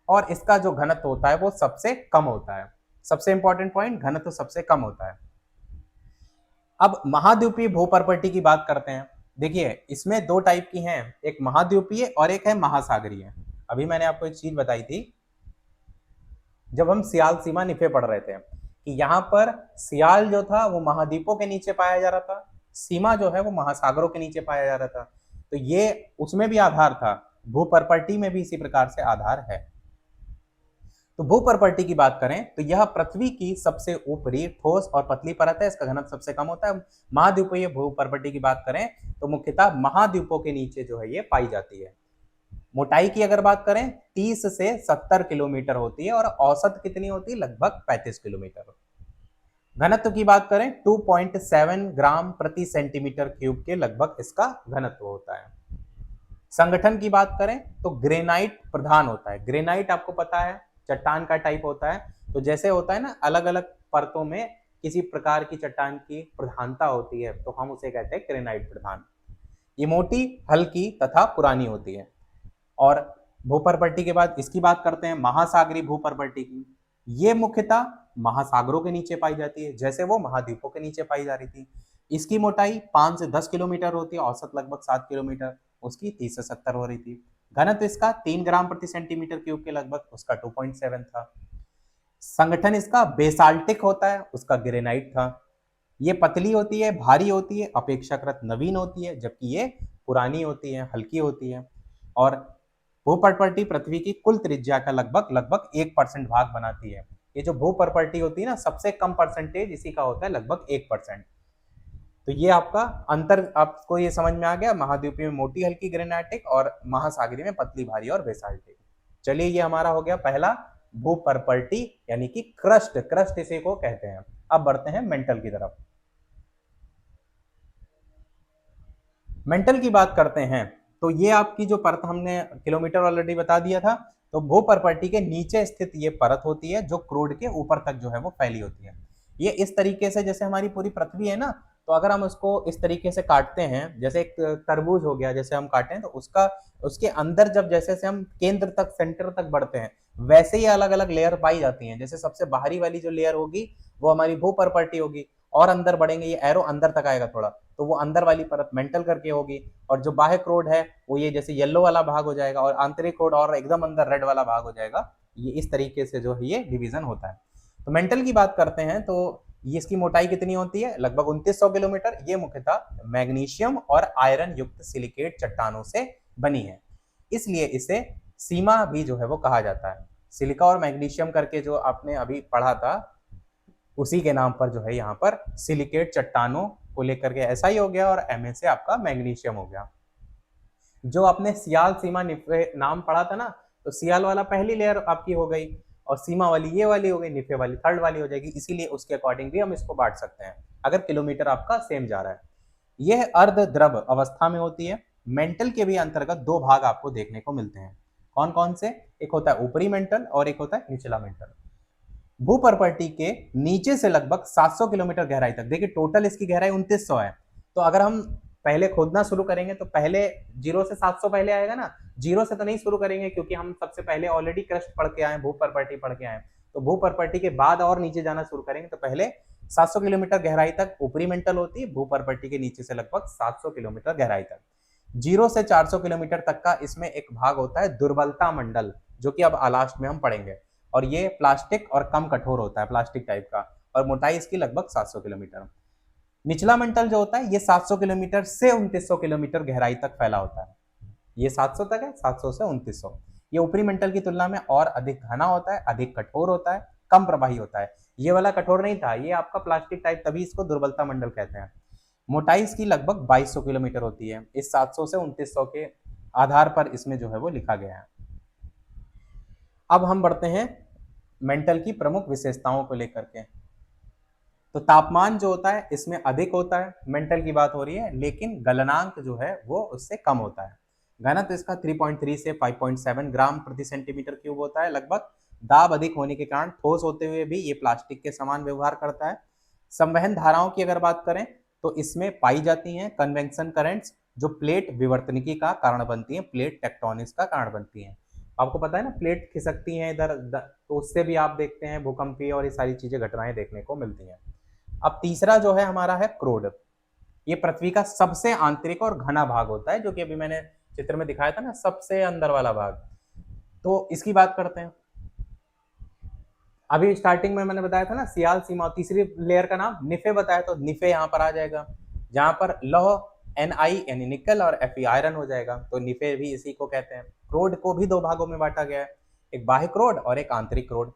और इसका जो घनत्व होता है वो सबसे कम होता है। सबसे इंपॉर्टेंट पॉइंट, घनत्व सबसे कम होता है। अब महाद्वीपीय भूपर्पल्टी की बात करते हैं देखिए इसमें दो टाइप की हैं, एक महाद्वीपीय और एक है महासागरीय। अभी मैंने आपको एक चीज बताई थी जब हम सियाल सीमा निफे पढ़ रहे थे कि यहाँ पर सियाल जो था वो महाद्वीपों के नीचे पाया जा रहा था, सीमा जो है वो महासागरों के नीचे पाया जा रहा था। तो ये उसमें भी आधार था, भूपर्पटी में भी इसी प्रकार से आधार है। तो भूपर्पटी की बात करें तो यह पृथ्वी की सबसे ऊपरी ठोस और पतली परत है, इसका घनत्व सबसे कम होता है। महाद्वीपीय भूपर्पटी की बात करें तो मुख्यतः महाद्वीपों के नीचे जो है ये पाई जाती है। मोटाई की अगर बात करें 30 से 70 किलोमीटर होती है और औसत कितनी होती है, लगभग 35 किलोमीटर। घनत्व की बात करें 2.7 ग्राम प्रति सेंटीमीटर क्यूब के लगभग इसका घनत्व होता है। संगठन की बात करें तो ग्रेनाइट प्रधान होता है। ग्रेनाइट आपको पता है चट्टान का टाइप होता है, तो जैसे होता है ना अलग अलग परतों में किसी प्रकार की चट्टान की प्रधानता होती है तो हम उसे कहते हैं ग्रेनाइट प्रधान। ये मोटी, हल्की तथा पुरानी होती है। और भूपर्पटी के बाद इसकी बात करते हैं महासागरीय भूपर्पटी की। ये मुख्यतः महासागरों के नीचे पाई जाती है, जैसे वो महाद्वीपों के नीचे पाई जा रही थी। इसकी मोटाई 5 से 10 किलोमीटर होती है, औसत लगभग 7 किलोमीटर, उसकी 30 से 70 हो रही थी। घनत्व इसका 3 ग्राम प्रति सेंटीमीटर क्यूब के लगभग, उसका 2.7 था। संगठन इसका बेसाल्टिक होता है, उसका ग्रेनाइट था। ये पतली होती है, भारी होती है, अपेक्षाकृत नवीन होती है, जबकि ये पुरानी होती है, हल्की होती है। और भूपर्पटी पृथ्वी की कुल त्रिज्या का लगभग लगभग 1% भाग बनाती है। ये जो भूपर्पटी होती है ना, सबसे कम परसेंटेज इसी का होता है, लगभग 1%। तो ये आपका अंतर आपको ये समझ में आ गया, महाद्वीपीय में मोटी हल्की ग्रेनाइटिक और महासागरीय में पतली भारी और बेसाल्टिक। चलिए ये हमारा हो गया पहला भूपर्पटी यानी कि क्रस्ट, क्रस्ट इसे को कहते हैं। अब बढ़ते हैं मेंटल की तरफ। मेंटल की बात करते हैं तो ये आपकी जो परत हमने किलोमीटर ऑलरेडी बता दिया था, तो भूपर्पटी के नीचे स्थित ये परत होती है जो क्रोड के ऊपर तक जो है वो फैली होती है। ये इस तरीके से, जैसे हमारी पूरी पृथ्वी है ना, तो अगर हम उसको इस तरीके से काटते हैं, जैसे एक तरबूज हो गया, जैसे हम काटें तो उसका उसके अंदर जब जैसे से हम केंद्र तक सेंटर तक बढ़ते हैं वैसे ही अलग अलग लेयर पाई जाती हैं। जैसे सबसे बाहरी वाली जो लेयर होगी वो हमारी भूपर्पटी होगी, और अंदर बढ़ेंगे, ये एरो अंदर तक आएगा थोड़ा, तो वो अंदर वाली परत मेंटल करके होगी। और जो बाह्य क्रोड है वो ये जैसे येलो वाला भाग हो जाएगा, और आंतरिक क्रोड और एकदम अंदर रेड वाला भाग हो जाएगा। ये इस तरीके से जो है ये डिवीजन होता है। तो मेंटल की बात करते हैं तो ये इसकी मोटाई कितनी होती है, लगभग 2900 किलोमीटर। ये मुख्यतः मैग्नीशियम और आयरन युक्त सिलिकेट चट्टानों से बनी है, इसलिए इसे सीमा भी जो है वो कहा जाता है। सिलिका और मैग्नीशियम करके जो आपने अभी पढ़ा था उसी के नाम पर जो है यहाँ पर सिलिकेट चट्टानों को लेकर के ऐसा ही हो गया, और एमए से आपका मैग्नीशियम हो गया। जो आपने सियाल सीमा निफे नाम पढ़ा था ना, तो सियाल वाला पहली लेयर आपकी हो गई, और सीमा वाली ये वाली हो गई, निफे वाली थर्ड वाली हो जाएगी। इसीलिए उसके अकॉर्डिंग भी हम इसको बांट सकते हैं अगर किलोमीटर आपका सेम जा रहा है। यह अर्ध द्रव अवस्था में होती है। मेंटल के भी अंतर्गत दो भाग आपको देखने को मिलते हैं। कौन कौन से, एक होता है ऊपरी मेंटल और एक होता है निचला मेंटल। भूपर्पटी के नीचे से लगभग 700 किलोमीटर गहराई तक, देखिए टोटल इसकी गहराई 2900 है। तो अगर हम पहले खोदना शुरू करेंगे तो पहले 0 से 700 पहले आएगा ना, 0 से तो नहीं शुरू करेंगे क्योंकि हम सबसे पहले ऑलरेडी क्रस्ट पढ़ के आए, भूपर्पटी पढ़ के आए। तो भूपर्पटी के बाद और नीचे जाना शुरू करेंगे तो पहले 700 किलोमीटर गहराई तक ऊपरी मेंटल होती है, भूपर्पटी के नीचे से लगभग 700 किलोमीटर गहराई तक। 0 से 400 किलोमीटर तक का इसमें एक भाग होता है दुर्बलता मंडल, जो कि अब लास्ट में हम पढ़ेंगे। और ये प्लास्टिक और कम कठोर होता है, प्लास्टिक टाइप का, और मोटाई इसकी लगभग 700 किलोमीटर। निचला मंडल जो होता है ये 700 किलोमीटर से 2900 किलोमीटर गहराई तक फैला होता है। ये 700 तक है, 700 से 2900। ये ऊपरी मंडल की तुलना में और अधिक घना होता है, अधिक कठोर होता है, कम प्रवाही होता है। ये वाला कठोर नहीं था, ये आपका प्लास्टिक टाइप, तभी इसको दुर्बलता मंडल कहते हैं। मोटाई इसकी लगभग 2200 किलोमीटर होती है। इस 700 से 2900 के आधार पर इसमें जो है वो लिखा गया है। अब हम बढ़ते हैं मेंटल की प्रमुख विशेषताओं को लेकर के। तो तापमान जो होता है इसमें अधिक होता है, मेंटल की बात हो रही है, लेकिन गलनांक जो है वो उससे कम होता है। घनत्व इसका 3.3 से 5.7 ग्राम प्रति सेंटीमीटर क्यूब होता है लगभग। दाब अधिक होने के कारण ठोस होते हुए भी ये प्लास्टिक के समान व्यवहार करता है। संवहन धाराओं की अगर बात करें तो इसमें पाई जाती हैं कन्वेक्शन करंट्स, जो प्लेट विवर्तनिकी का कारण बनती हैं, प्लेट टेक्टोनिक्स का कारण बनती हैं। आपको पता है ना प्लेट खिसकती हैं इधर, तो उससे भी आप देखते हैं भूकंपीय और ये सारी चीजें घटनाएं देखने को मिलती हैं। अब तीसरा जो है हमारा है क्रोड। ये पृथ्वी का सबसे आंतरिक और घना भाग होता है, जो कि अभी मैंने चित्र में दिखाया था ना, सबसे अंदर वाला भाग। तो इसकी बात करते हैं। अभी स्टार्टिंग में मैंने बताया था ना सियाल सीमा, तीसरी लेयर का नाम निफे बताया, तो निफे यहाँ पर आ जाएगा, जहां पर लौह Ni यानी निकल और Fe आयरन हो जाएगा, तो निफे भी इसी को कहते हैं। क्रोड को भी दो भागों में बांटा गया है, एक बाह्य क्रोड और एक आंतरिक क्रोड।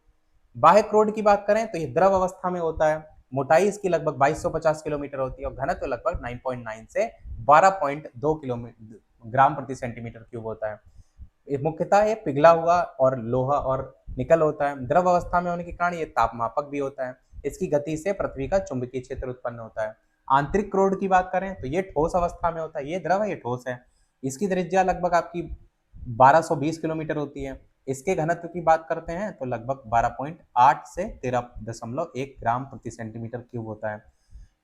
बाह्य क्रोड की बात करें तो ये द्रव अवस्था में होता है, मोटाई इसकी लगभग 2250 किलोमीटर होती है और घनत्व लगभग 9.9 से 12.2 किलोमीटर ग्राम प्रति सेंटीमीटर क्यूब होता है। मुख्यतः ये पिघला हुआ और लोहा और निकल होता है। द्रव अवस्था में होने के कारण ये तापमापक भी होता है। इसकी गति से पृथ्वी का चुंबकीय क्षेत्र उत्पन्न होता है। आंतरिक क्रोड की बात करें तो ये ठोस अवस्था में होता है, ये द्रव है, ये ठोस है। इसकी त्रिज्या लगभग आपकी 1220 किलोमीटर होती है। इसके घनत्व की बात करते हैं तो लगभग 12.8 से 13.1 ग्राम प्रति सेंटीमीटर क्यूब होता है।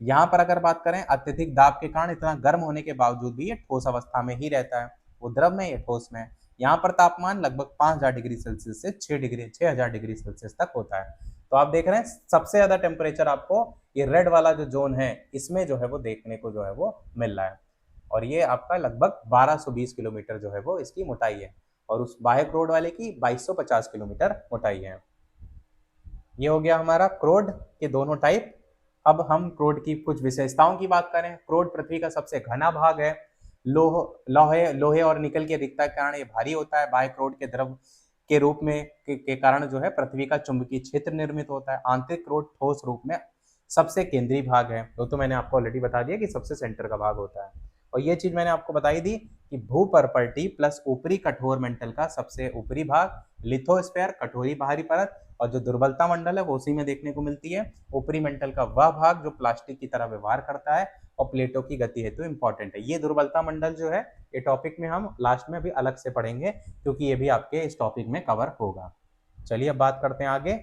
यहाँ पर अगर बात करें अत्यधिक दाब के कारण इतना गर्म होने के बावजूद भी ये ठोस अवस्था में ही रहता है, वो द्रव में, ये ठोस में। यहाँ पर तापमान लगभग 5000 डिग्री सेल्सियस से 6000 डिग्री सेल्सियस तक होता है। तो आप देख रहे हैं सबसे ज्यादा टेम्परेचर आपको ये रेड वाला जो जोन है इसमें जो है वो देखने को जो है वो मिल रहा है, और ये आपका लगभग 1220 किलोमीटर जो है वो इसकी मोटाई है, और उस बाह्य क्रोड वाले की 2250 किलोमीटर मोटाई है। ये हो गया हमारा क्रोड के दोनों टाइप। अब हम क्रोड की कुछ विशेषताओं की बात करें। क्रोड पृथ्वी का सबसे घना भाग है। लोहे और निकल की अधिकता के कारण ये भारी होता है। बाह्य क्रोड के द्रव के रूप में के कारण जो है पृथ्वी का चुंबकीय क्षेत्र निर्मित होता है। आंतरिक क्रोड ठोस रूप में सबसे केंद्रीय भाग है, तो मैंने आपको ऑलरेडी बता दिया कि सबसे सेंटर का भाग होता है। और ये चीज मैंने आपको बताई दी कि भूपर्पल्टी प्लस ऊपरी कठोर मेंटल का सबसे ऊपरी भाग, लिथोस्फेयर कठोरी बाहरी परत, और जो दुर्बलता मंडल है वो उसी में देखने को मिलती है। ऊपरी मेंटल का वह भाग जो प्लास्टिक की तरह व्यवहार करता है और प्लेटों की गति हेतु इंपॉर्टेंट है। ये दुर्बलता मंडल जो है ये टॉपिक में हम लास्ट में भी अलग से पढ़ेंगे, क्योंकि ये भी आपके इस टॉपिक में कवर होगा। चलिए अब बात करते हैं आगे।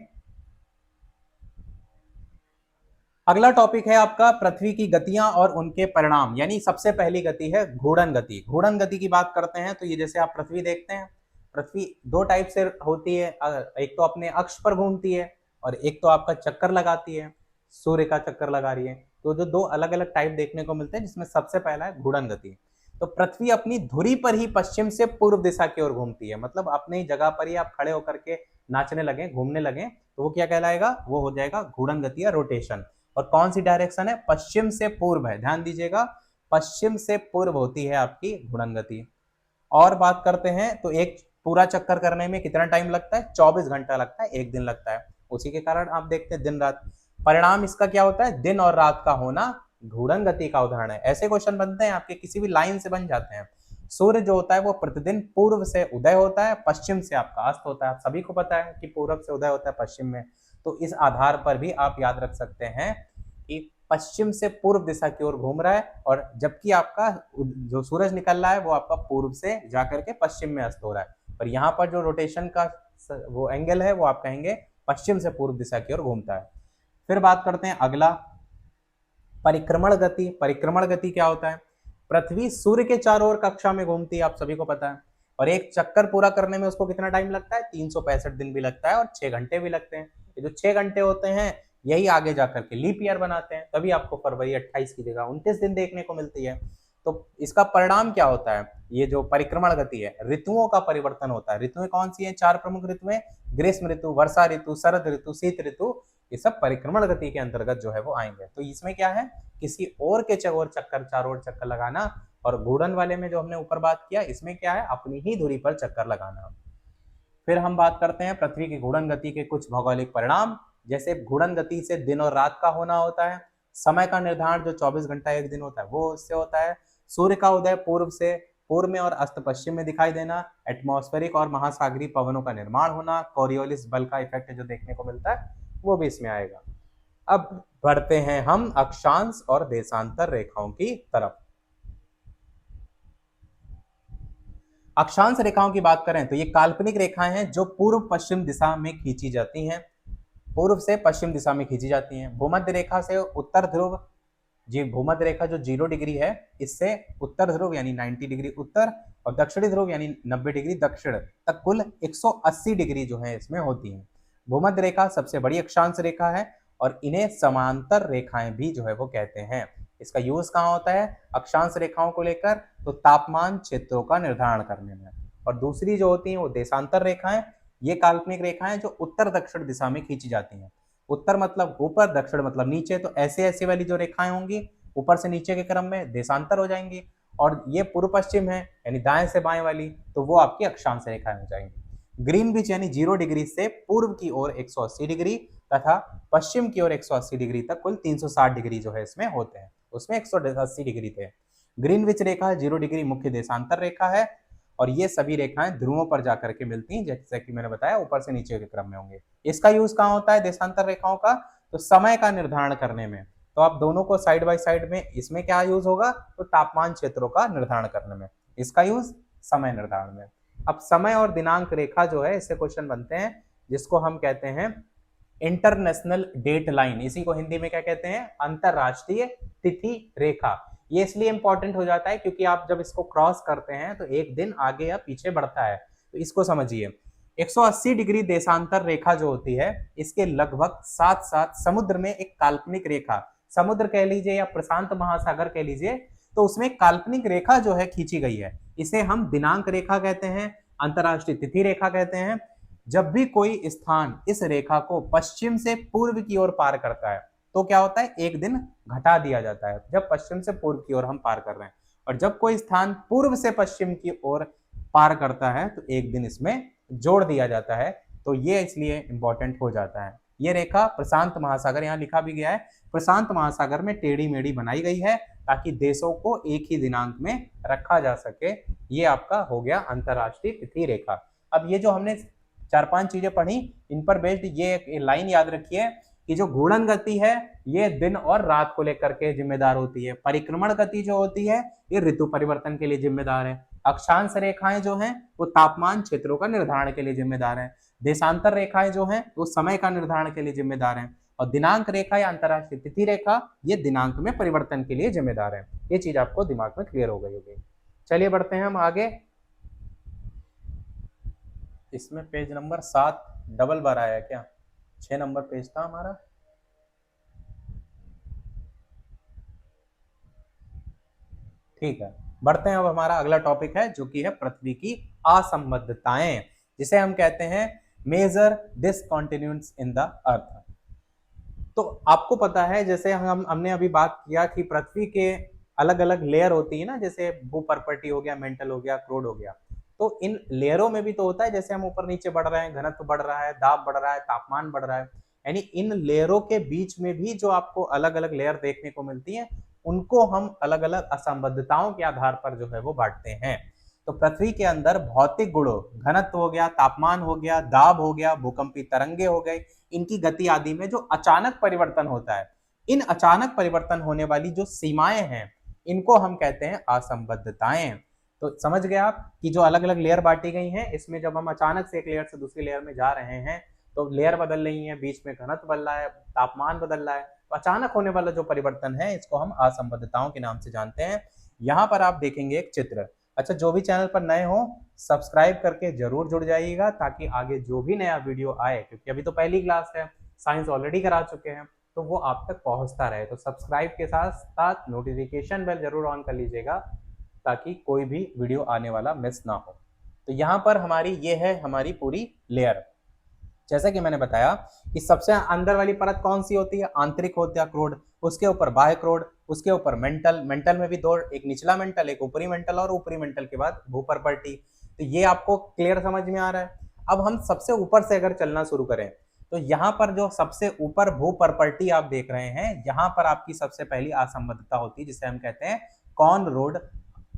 अगला टॉपिक है आपका पृथ्वी की गतियां और उनके परिणाम, यानी सबसे पहली गति है घूर्णन गति। घूर्णन गति की बात करते हैं तो ये जैसे आप पृथ्वी देखते हैं, पृथ्वी दो टाइप से होती है, एक तो अपने अक्ष पर घूमती है और एक तो आपका चक्कर लगाती है, सूर्य का चक्कर लगा रही है। तो जो दो अलग अलग टाइप देखने को मिलते हैं, जिसमें सबसे पहला है घूर्णन गति। तो पृथ्वी अपनी धुरी पर ही पश्चिम से पूर्व दिशा की ओर घूमती है, मतलब अपनी जगह पर ही आप खड़े होकर के नाचने लगे, घूमने लगे, तो वो क्या कहलाएगा, वो हो जाएगा घूर्णन गति या रोटेशन। और कौन सी डायरेक्शन है, पश्चिम से पूर्व है, ध्यान दीजिएगा, पश्चिम से पूर्व होती है आपकी घूर्णन गति। और बात करते हैं तो एक पूरा चक्कर करने में कितना टाइम लगता है, 24 घंटा लगता है, एक दिन लगता है। उसी के कारण आप देखते हैं दिन रात। परिणाम इसका क्या होता है, दिन और रात का होना घूर्णन गति का उदाहरण है। ऐसे क्वेश्चन बनते हैं आपके, किसी भी लाइन से बन जाते हैं। सूर्य जो होता है वो प्रतिदिन पूर्व से उदय होता है, पश्चिम से आपका अस्त होता है। सभी को पता है कि पूर्व से उदय होता है पश्चिम में, तो इस आधार पर भी आप याद रख सकते हैं कि पश्चिम से पूर्व दिशा की ओर घूम रहा है, और जबकि आपका जो सूरज निकल रहा है वो आपका पूर्व से जाकर के पश्चिम में अस्त हो रहा है। पर यहाँ पर जो रोटेशन का वो एंगल है वो आप कहेंगे पश्चिम से पूर्व दिशा की ओर घूमता है। फिर बात करते हैं अगला, परिक्रमण गति। परिक्रमण गति क्या होता है, पृथ्वी सूर्य के चारों ओर कक्षा में घूमती है, आप सभी को पता है, और एक चक्कर पूरा करने में उसको कितना टाइम लगता है, 365 दिन भी लगता है और 6 घंटे भी लगते हैं। ये जो 6 घंटे होते हैं यही आगे जाकर के लीप ईयर बनाते हैं, तभी आपको फरवरी 28 की जगह 29 दिन देखने को मिलती है। तो इसका परिणाम क्या होता है, ये जो परिक्रमण गति है, ऋतुओं का परिवर्तन होता है। ऋतुएं कौन सी हैं, 4 प्रमुख ऋतुएं, ग्रीष्म ऋतु, वर्षा ऋतु, शरद ऋतु, शीत ऋतु, ये सब परिक्रमण गति के अंतर्गत जो है वो आएंगे। तो इसमें क्या है, किसी और के चकोर चक्कर, चारों ओर चक्कर लगाना, और घूर्णन वाले में जो हमने ऊपर बात किया, इसमें क्या है, अपनी ही धुरी पर चक्कर लगाना। फिर हम बात करते हैं पृथ्वी की घूर्णन गति के कुछ भौगोलिक परिणाम, जैसे घूर्णन गति से दिन और रात का होना होता है, समय का निर्धारण जो 24 घंटा एक दिन होता है वो इससे होता है, सूर्य का उदय पूर्व से पूर्व में और अस्त पश्चिम में दिखाई देना, एटमॉस्फेरिक और महासागरीय पवनों का निर्माण होना, कोरियोलिस बल का इफेक्ट जो देखने को मिलता है वो भी इसमें आएगा। अब बढ़ते हैं हम अक्षांश और देशांतर रेखाओं की तरफ। अक्षांश रेखाओं की बात करें तो ये काल्पनिक रेखाएं हैं जो पूर्व पश्चिम दिशा में खींची जाती हैं, पूर्व से पश्चिम दिशा में खींची जाती हैं। भूमध्य रेखा से उत्तर ध्रुव, जी भूमध्य रेखा जो 0 डिग्री है, इससे उत्तर ध्रुव यानी 90 डिग्री उत्तर और दक्षिणी ध्रुव यानी 90 डिग्री दक्षिण तक कुल 180 डिग्री जो है इसमें होती है। भूमध्य रेखा सबसे बड़ी अक्षांश रेखा है और इन्हें समांतर रेखाएं भी जो है वो कहते हैं। इसका यूज कहाँ होता है? अक्षांश रेखाओं को लेकर, तो तापमान क्षेत्रों का निर्धारण करने में। और दूसरी जो होती है वो देशांतर रेखाएं, ये काल्पनिक रेखाएं जो उत्तर दक्षिण दिशा में खींची जाती हैं। उत्तर मतलब ऊपर, दक्षिण मतलब नीचे, तो ऐसे ऐसे वाली जो रेखाएं होंगी ऊपर से नीचे के क्रम में देशांतर हो जाएंगी। और ये पूर्व पश्चिम है यानी दाएं से बाएं वाली, तो वो आपकी अक्षांश रेखाएं हो जाएंगी। ग्रीनविच यानी 0 डिग्री से पूर्व की ओर 180 डिग्री तथा पश्चिम की ओर 180 डिग्री तक कुल 360 डिग्री जो है इसमें होते हैं, उसमें 180 डिग्री थे। ग्रीनविच रेखा 0 डिग्री मुख्य देशांतर रेखा है और ये सभी रेखाएं ध्रुवों पर जाकर के मिलती हैं, जैसे कि मैंने बताया ऊपर से नीचे के क्रम में होंगे। इसका यूज कहाँ होता है देशांतर रेखाओं का? तो समय का निर्धारण करने में। तो आप दोनों को साइड बाय साइड में, इसमें क्या यूज होगा? तो तापमान क्षेत्रों का निर्धारण करने में, इसका यूज समय निर्धारण में। अब समय और दिनांक रेखा जो है इससे क्वेश्चन बनते हैं, जिसको हम कहते हैं इंटरनेशनल डेट लाइन। इसी को हिंदी में क्या कहते हैं? अंतरराष्ट्रीय तिथि रेखा। ये इसलिए इंपॉर्टेंट हो जाता है क्योंकि आप जब इसको क्रॉस करते हैं तो एक दिन आगे या पीछे बढ़ता है, तो इसको समझिए। 180 डिग्री देशांतर रेखा जो होती है, इसके लगभग साथ साथ समुद्र में एक काल्पनिक रेखा, समुद्र कह लीजिए या प्रशांत महासागर कह लीजिए, तो उसमें काल्पनिक रेखा जो है खींची गई है, इसे हम दिनांक रेखा कहते हैं, अंतरराष्ट्रीय तिथि रेखा कहते हैं। जब भी कोई स्थान इस रेखा को पश्चिम से पूर्व की ओर पार करता है तो क्या होता है? एक दिन घटा दिया जाता है, जब पश्चिम से पूर्व की ओर हम पार कर रहे हैं। और जब कोई स्थान पूर्व से पश्चिम की ओर पार करता है तो एक दिन इसमें जोड़ दिया जाता है। तो ये इसलिए इंपॉर्टेंट हो जाता है। ये रेखा प्रशांत महासागर, यहाँ लिखा भी गया है, प्रशांत महासागर में टेढ़ी मेढ़ी बनाई गई है ताकि देशों को एक ही दिनांक में रखा जा सके। ये आपका हो गया अंतरराष्ट्रीय तिथि रेखा। अब ये जो हमने 4-5 चीजें पढ़ी, इन पर बेस्ड ये एक लाइन याद रखिए कि जो घूर्णन गति है ये दिन और रात को लेकर के जिम्मेदार होती है। परिक्रमण गति जो होती है ये ऋतु परिवर्तन के लिए जिम्मेदार है। अक्षांश रेखाएं जो हैं वो तापमान क्षेत्रों का निर्धारण के लिए जिम्मेदार है। देशांतर रेखाएं जो हैं वो समय का निर्धारण के लिए जिम्मेदार हैं। और दिनांक रेखा या अंतरराष्ट्रीय तिथि रेखा ये दिनांक में परिवर्तन के लिए जिम्मेदार है। ये चीज आपको दिमाग में क्लियर हो गई होगी। चलिए बढ़ते हैं हम आगे। इसमें पेज नंबर 7 डबल बार आया क्या? 6 नंबर पेज था हमारा। ठीक है, बढ़ते हैं। अब हमारा अगला टॉपिक है जो कि है पृथ्वी की असंबद्धताएं, जिसे हम कहते हैं मेजर डिसकंटिन्यूइटीज इन द अर्थ। तो आपको पता है, जैसे हमने अभी बात किया कि पृथ्वी के अलग अलग लेयर होती है ना, जैसे भूपर्पटी हो गया, मेंटल हो गया, क्रोड हो गया। तो इन लेयरों में भी तो होता है, जैसे हम ऊपर नीचे बढ़ रहे हैं, घनत्व बढ़ रहा है, दाब बढ़ रहा है, तापमान बढ़ रहा है, यानी इन लेयरों के बीच में भी जो आपको अलग अलग लेयर देखने को मिलती है, उनको हम अलग अलग असंबद्धताओं के आधार पर जो है वो बांटते हैं। तो पृथ्वी के अंदर भौतिक गुणों, घनत्व हो गया, तापमान हो गया, दाब हो गया, भूकंपी तरंगे हो गए, इनकी गति आदि में जो अचानक परिवर्तन होता है, इन अचानक परिवर्तन होने वाली जो सीमाएं हैं, इनको हम कहते हैं असंबद्धताएं। तो समझ गए आप कि जो अलग अलग लेयर बांटी गई हैं, इसमें जब हम अचानक से एक लेयर से दूसरी लेयर में जा रहे हैं तो लेयर बदल रही है, बीच में घनत्व बदल रहा है, तापमान बदल रहा है, तो अचानक होने वाला जो परिवर्तन है इसको हम असंबद्धताओं के नाम से जानते हैं। यहाँ पर आप देखेंगे एक चित्र। अच्छा, जो भी चैनल पर नए हो सब्सक्राइब करके जरूर जुड़ जाइएगा ताकि आगे जो भी नया वीडियो आए, क्योंकि अभी तो पहली क्लास है, साइंस ऑलरेडी करा चुके हैं, तो वो आप तक पहुंचता रहे। तो सब्सक्राइब के साथ साथ नोटिफिकेशन बेल जरूर ऑन कर लीजिएगा ताकि कोई भी वीडियो आने वाला मिस ना हो। तो यहाँ पर हमारी ये है हमारी पूरी लेयर। जैसा कि मैंने बताया कि सबसे अंदर वाली परत कौन सी होती है? आंतरिक होता है क्रोड, उसके ऊपर बाह्य क्रोड, उसके ऊपर मेंटल, मेंटल में भी दो, एक निचला मेंटल, एक ऊपरी मेंटल, और ऊपरी मेंटल के बाद भूपर्पटी। तो ये आपको क्लियर समझ में आ रहा है। अब हम सबसे ऊपर से अगर चलना शुरू करें तो यहाँ पर जो सबसे ऊपर भूपर्पटी आप देख रहे हैं, यहाँ पर आपकी सबसे पहली असंबद्धता होती है जिसे हम कहते हैं कॉनरोड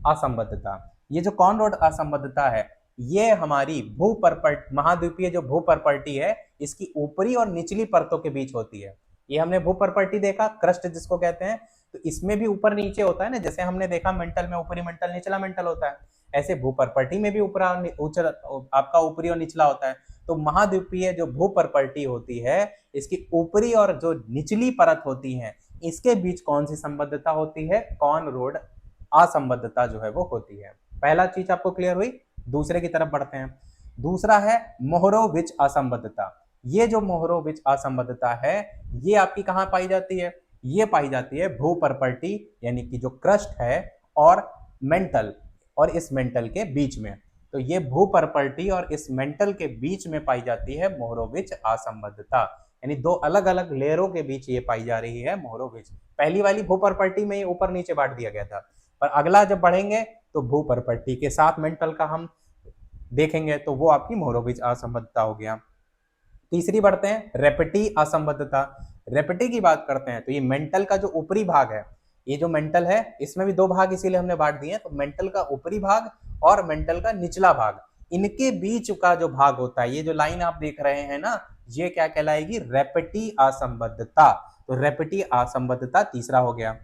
असंबद्धता। ये जो कॉनरोड असंबद्धता है ये हमारी भूपर्पट महाद्वीपीय जो भूपर्पटी है इसकी ऊपरी और निचली परतों के बीच होती है। ये हमने भूपर्पटी देखा, क्रस्ट जिसको कहते हैं, तो इसमें भी ऊपर नीचे होता है ना, जैसे हमने देखा मेंटल में ऊपरी मेंटल निचला मेंटल होता है, ऐसे भूपर्पटी में भी ऊपरा आपका ऊपरी और निचला होता है। तो महाद्वीपीय जो भूपर्पटी होती है इसकी ऊपरी और जो निचली परत होती है इसके बीच कौन सी संबद्धता होती है? कॉनरोड असंबद्धता जो है वो होती है। पहला चीज आपको क्लियर हुई। दूसरे की तरफ बढ़ते हैं। दूसरा है मोहरोविच असंबद्धता। ये जो मोहरोविच असंबद्धता है ये आपकी कहां पाई जाती है? ये पाई जाती है भूपर्पटी यानी कि जो क्रस्ट है और मेंटल और इस मेंटल के बीच में। तो ये भूपर्पटी और इस मेंटल के बीच में पाई जाती है मोहरोविच असंबद्धता, यानी दो अलग अलग लेयरों के बीच ये पाई जा रही है मोहरोविच। पहली वाली भूपर्पटी में ऊपर नीचे बांट दिया गया था, पर अगला जब बढ़ेंगे तो भूपर्पटी के साथ मेंटल का हम देखेंगे तो वो आपकी मोहरोविच असंबद्धता हो गया। तीसरी बढ़ते हैं रेपेटी असंबद्धता। रेपेटी की बात करते हैं तो ये मेंटल का जो ऊपरी भाग है, ये जो मेंटल है इसमें भी दो भाग इसीलिए हमने बांट दिए हैं, तो मेंटल का ऊपरी भाग और मेंटल का निचला भाग, इनके बीच का जो भाग होता है, ये जो लाइन आप देख रहे हैं ना, ये क्या कहलाएगी? रेपेटी असंबद्धता। तो रेपेटी असंबद्धता तीसरा हो गया।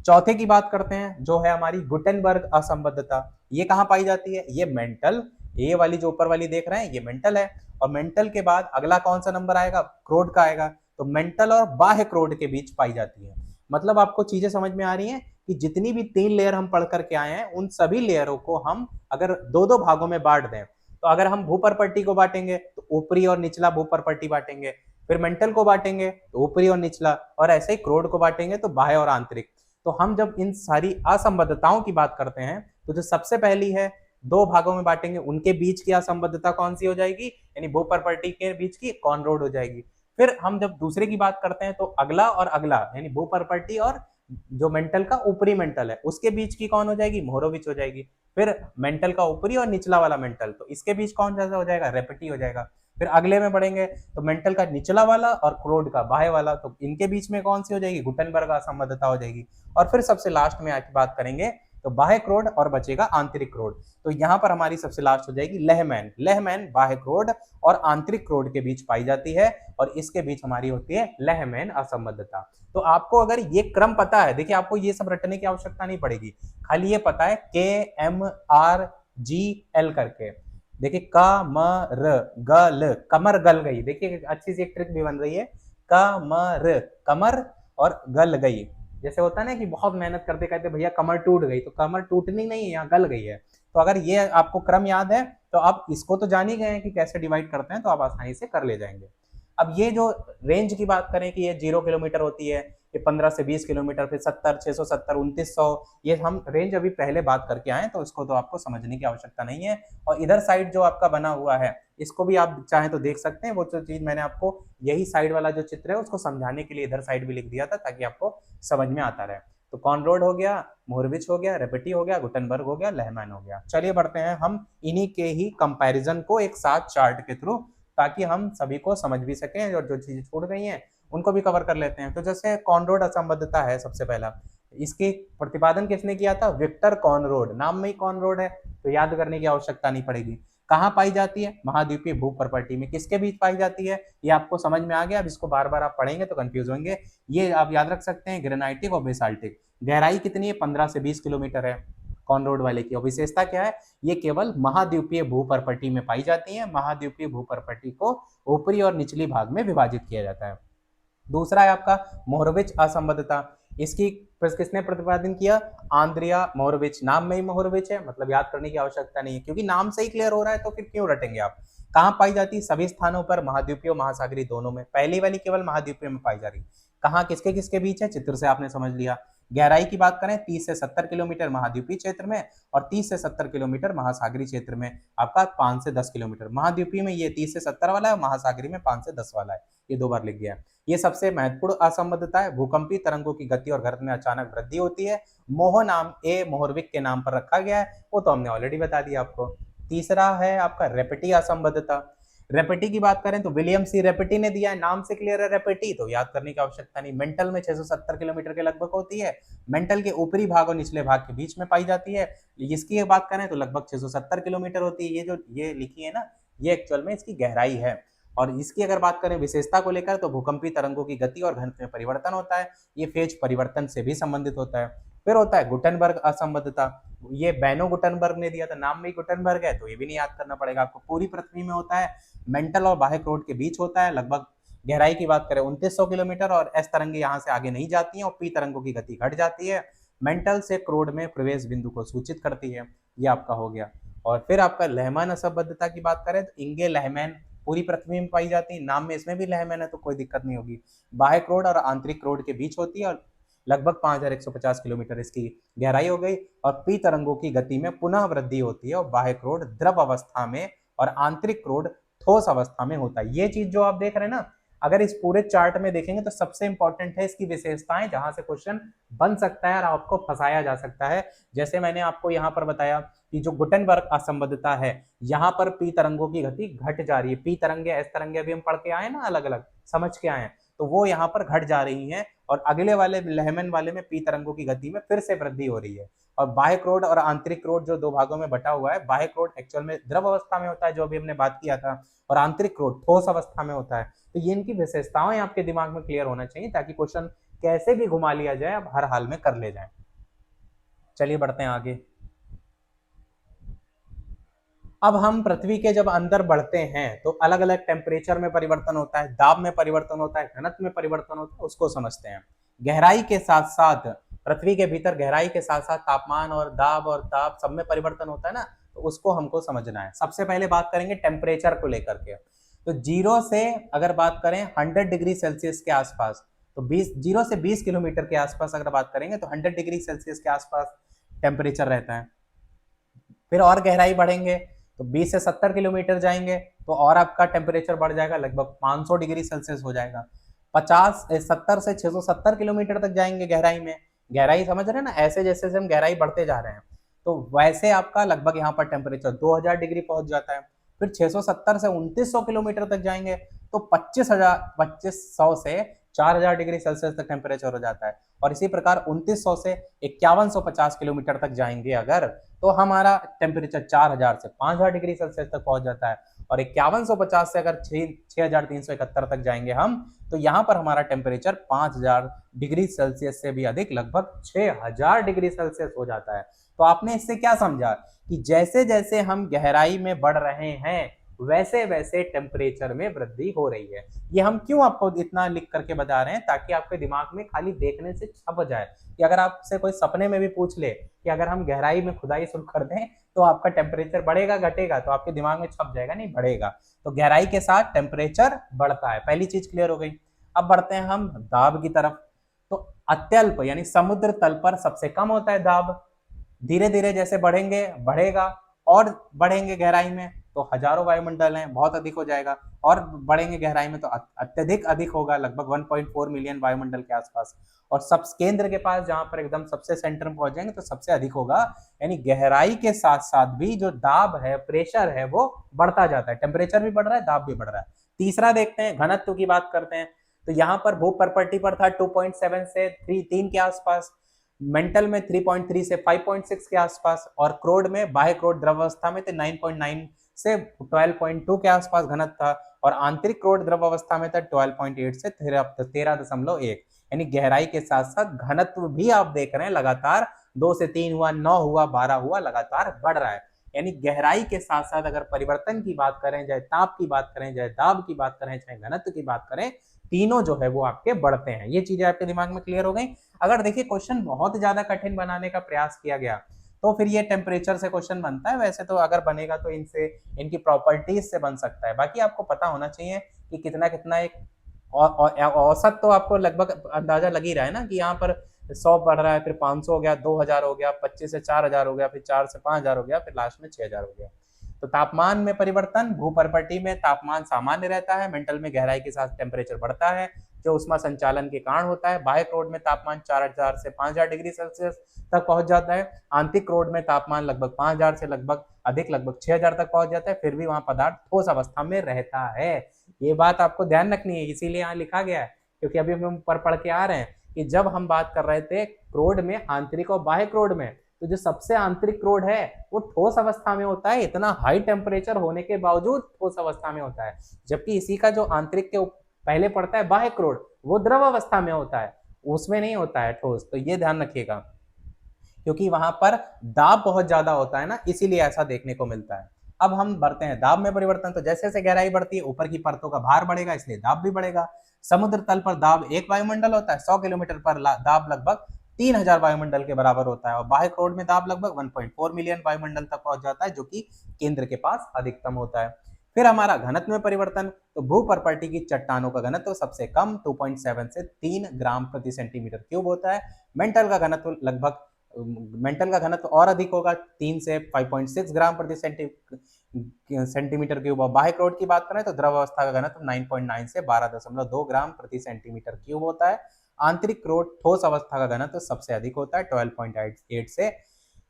चौथे की बात करते हैं जो है हमारी गुटेनबर्ग असंबद्धता। ये कहां पाई जाती है? ये मेंटल, ये वाली जो ऊपर वाली देख रहे हैं ये मेंटल है, और मेंटल के बाद अगला कौन सा नंबर आएगा? क्रोड का आएगा। तो मेंटल और बाह्य क्रोड के बीच पाई जाती है। मतलब आपको चीजें समझ में आ रही हैं कि जितनी भी 3 लेयर हम पढ़ करके आए हैं उन सभी लेयरों को हम अगर दो दो भागों में बांट दें, तो अगर हम भूपर्पटी को बांटेंगे तो ऊपरी और निचला भूपर्पटी बांटेंगे, फिर मेंटल को बांटेंगे तो ऊपरी और निचला, और ऐसे ही क्रोड को बांटेंगे तो बाह्य और आंतरिक। तो हम जब इन सारी असंबद्धताओं की बात करते हैं तो जो सबसे पहली है, दो भागों में बांटेंगे, उनके बीच की असंबद्धता कौन सी हो जाएगी? यानी भूपर्पटी के बीच की कॉनरोड हो जाएगी। फिर हम जब दूसरे की बात करते हैं तो अगला और अगला यानी भूपर्पटी और जो मेंटल का ऊपरी मेंटल है उसके बीच की कौन हो जाएगी? मोहरोविच हो जाएगी। फिर मेंटल का ऊपरी और निचला वाला मेंटल, तो इसके बीच कौन सा हो जाएगा? रेपेटी हो जाएगा। फिर अगले में बढ़ेंगे तो मेंटल का निचला वाला और क्रोड का बाह्य वाला, तो इनके बीच में कौन सी हो जाएगी? गुटेनबर्ग असंबद्धता हो जाएगी। और फिर सबसे लास्ट में आके बात करेंगे तो बाह्य क्रोड और बचेगा आंतरिक क्रोड। तो यहां पर हमारी सबसे लास्ट हो जाएगी लेहमैन। लेहमैन बाह्य क्रोड और आंतरिक क्रोड के बीच पाई जाती है, और इसके बीच हमारी होती है लेहमैन असंबद्धता। तो आपको अगर ये क्रम पता है, देखिए आपको ये सब रटने की आवश्यकता नहीं पड़ेगी, खाली ये पता है KMRGL करके। देखिए क म र गल, कमर गल गई। देखिए अच्छी सी एक ट्रिक भी बन रही है, कमर, कमर और गल गई। जैसे होता है ना कि बहुत मेहनत करते कहते भैया कमर टूट गई, तो कमर टूटनी नहीं है, यहाँ गल गई है। तो अगर ये आपको क्रम याद है तो आप इसको तो जान ही गए हैं कि कैसे डिवाइड करते हैं, तो आप आसानी से कर ले जाएंगे। अब ये जो रेंज की बात करें कि ये 0 किलोमीटर होती है, ये 15 से 20 किलोमीटर, फिर 70, 670, 2900, ये हम रेंज अभी पहले बात करके आए, तो इसको तो आपको समझने की आवश्यकता नहीं है। और इधर साइड जो आपका बना हुआ है इसको भी आप चाहें तो देख सकते हैं, वो जो चीज मैंने आपको यही साइड वाला जो चित्र है उसको समझाने के लिए इधर साइड भी लिख दिया था ताकि आपको समझ में आता रहे। तो कॉनरोड हो गया, मोहरविच हो गया, रेपेटी हो गया, गुटेनबर्ग हो गया, लेहमैन हो गया। चलिए बढ़ते हैं हम इन्हीं के ही कंपैरिजन को एक साथ चार्ट के थ्रू, ताकि हम सभी को समझ भी सकें और जो चीजें छूट गई हैं उनको भी कवर कर लेते हैं। तो जैसे कॉनरोड असंबद्धता है सबसे पहला, इसके प्रतिपादन किसने किया था? Victor conrod. नाम में ही कॉनरोड है तो याद करने की आवश्यकता नहीं पड़ेगी। कहाँ पाई जाती है? महाद्वीपीय भूपर्पटी में। किसके बीच पाई जाती है? ये आपको समझ में आ गया। अब इसको बार बार आप पढ़ेंगे तो कंफ्यूज होंगे। ये आप याद रख सकते हैं, ग्रेनाइटिक और बेसाल्टिक। गहराई कितनी है? 15 से 20 किलोमीटर है कॉनरोड वाले की। और विशेषता क्या है? ये केवल महाद्वीपीय भूपर्पटी में पाई जाती है। महाद्वीपीय भूपर्पटी को ऊपरी और निचली भाग में विभाजित किया जाता है। दूसरा है आपका मोहरविच असंबद्धता। इसकी किसने प्रतिपादन किया? आंद्रिया मोहरविच। नाम में ही मोहरविच है, मतलब याद करने की आवश्यकता नहीं है, क्योंकि नाम से ही क्लियर हो रहा है, तो फिर क्यों रटेंगे आप। कहाँ पाई जाती है? सभी स्थानों पर, महाद्वीपीय और महासागरीय दोनों में। पहली वाली केवल महाद्वीपीय में पाई जा रही। कहाँ किसके किसके बीच है? चित्र से आपने समझ लिया। गहराई की बात करें 30 से 70 किलोमीटर महाद्वीपीय क्षेत्र में, और 30 से 70 किलोमीटर महासागरीय क्षेत्र में। आपका 5 से 10 किलोमीटर। महाद्वीपीय में ये 30 से 70 वाला है, महासागरीय में 5 से 10 वाला है। ये दो बार लिख गया। ये सबसे महत्वपूर्ण असंबद्धता है। भूकंपीय तरंगों की गति और घनत्व में अचानक वृद्धि होती है। मोह नाम ए मोहरविक के नाम पर रखा गया है, वो तो हमने ऑलरेडी बता दिया आपको। तीसरा है आपका रेपेटी असंबद्धता। रेपेटी की बात करें तो विलियम सी रेपेटी ने दिया है, नाम से क्लियर है रेपेटी, तो याद करने की आवश्यकता नहीं। मेंटल में 670 किलोमीटर के लगभग होती है। मेंटल के ऊपरी भाग और निचले भाग के बीच में पाई जाती है। इसकी बात करें तो लगभग 670 किलोमीटर होती है। ये जो ये लिखी है ना, ये एक्चुअल में इसकी गहराई है। और इसकी अगर बात करें विशेषता को लेकर तो भूकंपीय तरंगों की गति और घनत्व में परिवर्तन होता है। ये फेज परिवर्तन से भी संबंधित होता है। फिर होता है गुटेनबर्ग असंबद्धता। ये बेनो गुटेनबर्ग ने दिया था, नाम में ही गुटेनबर्ग है, तो ये भी नहीं याद करना पड़ेगा आपको। पूरी पृथ्वी में होता है, मेंटल और बाह्य क्रोड के बीच होता है। लगभग गहराई की बात करें 2900 किलोमीटर, और एस तरंगे यहाँ से आगे नहीं जाती हैं, और पी तरंगों की गति घट जाती है। मेंटल से क्रोड में प्रवेश बिंदु को सूचित करती है। ये आपका हो गया। और फिर आपका लेहमैन असंबद्धता की बात करें तो इंगे लेहमैन पूरी पृथ्वी में पाई जाती है, नाम में इसमें भी लहमन है तो कोई दिक्कत नहीं होगी। बाह्य क्रोड और आंतरिक क्रोड के बीच होती है और लगभग 5150 किलोमीटर इसकी गहराई हो गई। और पी तरंगों की गति में पुनः वृद्धि होती है और बाह्य क्रोड द्रव अवस्था में और आंतरिक क्रोड ठोस अवस्था में होता है। ये चीज जो आप देख रहे हैं ना, अगर इस पूरे चार्ट में देखेंगे तो सबसे इंपॉर्टेंट है इसकी विशेषताएं, जहां से क्वेश्चन बन सकता है और आपको फंसाया जा सकता है। जैसे मैंने आपको यहाँ पर बताया कि जो गुटनबर्ग असंबद्धता है, यहाँ पर पी तरंगों की गति घट जा रही है। पी तरंगे एस तरंगे अभी हम पढ़ के आए ना, अलग अलग समझ के आए, तो वो यहाँ पर घट जा रही है और अगले वाले लहमन वाले में पी तरंगों की गति में फिर से वृद्धि हो रही है। और बाह्य क्रोड और आंतरिक क्रोड जो दो भागों में बटा हुआ है, बाह्य क्रोड एक्चुअल में द्रव अवस्था में होता है जो अभी हमने बात किया था, और आंतरिक क्रोड ठोस अवस्था में होता है। तो ये इनकी विशेषताएं आपके दिमाग में क्लियर होना चाहिए ताकि क्वेश्चन कैसे भी घुमा लिया जाए अब हर हाल में कर ले जाए। चलिए बढ़ते हैं आगे। अब हम पृथ्वी के जब अंदर बढ़ते हैं तो अलग अलग टेम्परेचर में परिवर्तन होता है, दाब में परिवर्तन होता है, घनत्व में परिवर्तन होता है, उसको समझते हैं। गहराई के साथ साथ पृथ्वी के भीतर गहराई के साथ साथ तापमान और दाब सब में परिवर्तन होता है ना, तो उसको हमको समझना है। सबसे पहले बात करेंगे टेम्परेचर को लेकर के। तो जीरो से अगर बात करें 100 डिग्री सेल्सियस के आसपास, तो 0 से 20 किलोमीटर के आसपास अगर बात करेंगे तो 100 डिग्री सेल्सियस के आसपास टेम्परेचर रहता है। फिर और गहराई बढ़ेंगे तो 20 से 70 किलोमीटर जाएंगे तो और आपका टेम्परेचर बढ़ जाएगा, लगभग 500 डिग्री सेल्सियस हो जाएगा। 70 से 670 किलोमीटर तक जाएंगे गहराई में। गहराई समझ रहे हैं ना, ऐसे जैसे हम गहराई बढ़ते जा रहे हैं तो वैसे आपका लगभग यहाँ पर टेम्परेचर 2000 डिग्री पहुंच जाता है। फिर 670 से 2900 किलोमीटर तक जाएंगे तो 2500 से 4000 डिग्री सेल्सियस तक टेम्परेचर हो जाता है। और इसी प्रकार 2900 से 5150 किलोमीटर तक जाएंगे अगर, तो हमारा टेम्परेचर 4000 से 5000 डिग्री सेल्सियस तक पहुंच जाता है। और 5150 से अगर 6371 तक जाएंगे हम, तो यहाँ पर हमारा टेम्परेचर 5000 डिग्री सेल्सियस से भी अधिक लगभग 6000 डिग्री सेल्सियस हो जाता है। तो आपने इससे क्या समझा कि जैसे जैसे हम गहराई में बढ़ रहे हैं वैसे वैसे टेम्परेचर में वृद्धि हो रही है। ये हम क्यों आपको इतना लिख करके बता रहे हैं, ताकि आपके दिमाग में खाली देखने से छप जाए कि अगर आपसे कोई सपने में भी पूछ ले कि अगर हम गहराई में खुदाई शुरू कर दें तो आपका टेम्परेचर बढ़ेगा घटेगा, तो आपके दिमाग में छप जाएगा, नहीं बढ़ेगा। तो गहराई के साथ टेम्परेचर बढ़ता है, पहली चीज क्लियर हो गई। अब बढ़ते हैं हम दाब की तरफ। तो अत्यल्प यानी समुद्र तल पर सबसे कम होता है दाब। धीरे धीरे जैसे बढ़ेंगे बढ़ेगा और बढ़ेंगे गहराई में तो हजारों वायुमंडल हैं, बहुत अधिक हो जाएगा। और बढ़ेंगे गहराई में तो अत्यधिक अधिक होगा, लगभग 1.4 मिलियन वायुमंडल के आसपास। और सब केंद्र के पास जहां पर एकदम सबसे सेंटर में पहुंच जाएंगे तो सबसे अधिक होगा। यानी गहराई के साथ साथ भी जो दाब है, प्रेशर है, वो बढ़ता जाता है। टेम्परेचर भी बढ़ रहा है, दाब भी बढ़ रहा है। तीसरा देखते हैं, घनत्व की बात करते हैं। तो यहाँ पर भूपर्पटी पर था 2.7 से 3 के आसपास, मेंटल में 3.3 से 5.6 के आसपास, और क्रोड में बाह्य क्रोड द्रव अवस्था में थे 9.9 से 12.2 के आसपास घनत्व था, और आंतरिक क्रोड द्रव अवस्था में था 12.8 से 13.1। यानी गहराई के साथ साथ घनत्व भी आप देख रहे हैं लगातार 2 से 3 हुआ, 9 हुआ, 12 हुआ, लगातार बढ़ रहा है। यानी गहराई के साथ साथ अगर परिवर्तन की बात करें, चाहे ताप की बात करें, चाहे दाब की बात करें, चाहे घनत्व की बात करें, तीनों जो है वो आपके बढ़ते हैं। ये चीजें आपके दिमाग में क्लियर हो गई। अगर देखिए क्वेश्चन बहुत ज्यादा कठिन बनाने का प्रयास किया गया तो फिर ये टेम्परेचर से क्वेश्चन बनता है। वैसे तो अगर बनेगा तो इनसे इनकी प्रॉपर्टीज से बन सकता है। बाकी आपको पता होना चाहिए कि कितना कितना एक औसत तो आपको लगभग अंदाजा लग ही रहा है ना कि यहाँ पर 100 बढ़ रहा है, फिर 500 हो गया, 2000 हो गया, 25 से 4000 हो गया, फिर 4 से 5000 हो गया, फिर लास्ट में 6000 हो गया। तो तापमान में परिवर्तन, भूपर्पटी में तापमान सामान्य रहता है, मेंटल में गहराई के साथ टेम्परेचर बढ़ता है जो उष्मा संचालन के कारण होता है। बाह्य क्रोड में तापमान 4000 से 5000 डिग्री सेल्सियस तक पहुंच जाता है। आंतरिक क्रोड में तापमान लगभग 5000 से लगभग अधिक लगभग 6000 तक पहुंच जाता है, फिर भी वहां पदार्थ ठोस अवस्था में रहता है। ये बात आपको ध्यान रखनी है, इसीलिए यहाँ लिखा गया है, क्योंकि अभी हम पढ़ के आ रहे हैं कि जब हम बात कर रहे थे क्रोड में, आंतरिक और बाह्य क्रोड में, तो जो सबसे आंतरिक क्रोड है वो ठोस अवस्था में होता है, इतना हाई टेम्परेचर होने के बावजूद ठोस अवस्था में होता है। जबकि इसी का जो आंतरिक के पहले पड़ता है बाह्य क्रोड, वो द्रव अवस्था में होता है, उसमें नहीं होता है ठोस। तो ये ध्यान रखिएगा, क्योंकि वहां पर दाब बहुत ज्यादा होता है ना, इसीलिए ऐसा देखने को मिलता है। अब हम बढ़ते हैं दाब में परिवर्तन। तो जैसे जैसे गहराई बढ़ती है ऊपर की परतों का भार बढ़ेगा, इसलिए दाब भी बढ़ेगा। समुद्र तल पर दाब 1 वायुमंडल होता है, 100 किलोमीटर पर दाब लगभग 3000 वायुमंडल के बराबर होता है। और बाह्य क्रोड में दाब लगभग 1.4 मिलियन वायुमंडल तक पहुंच जाता है, जो कि केंद्र के पास अधिकतम होता है। फिर हमारा घनत्व में परिवर्तन, तो भूपर्पटी की चट्टानों का घनत्व सबसे कम 2.7 से 3 ग्राम प्रति सेंटीमीटर क्यूब होता है। मेंटल का घनत्व लगभग मेंटल का घनत्व और अधिक होगा, 3 से 5.6 ग्राम प्रति सेंटीमीटर क्यूब। और बाह्य क्रोड की बात करें तो द्रव अवस्था का घनत्व 9.9 से 12.2 ग्राम प्रति सेंटीमीटर क्यूब होता है। आंतरिक क्रोड ठोस अवस्था का घनत्व सबसे अधिक होता है, 12.8 से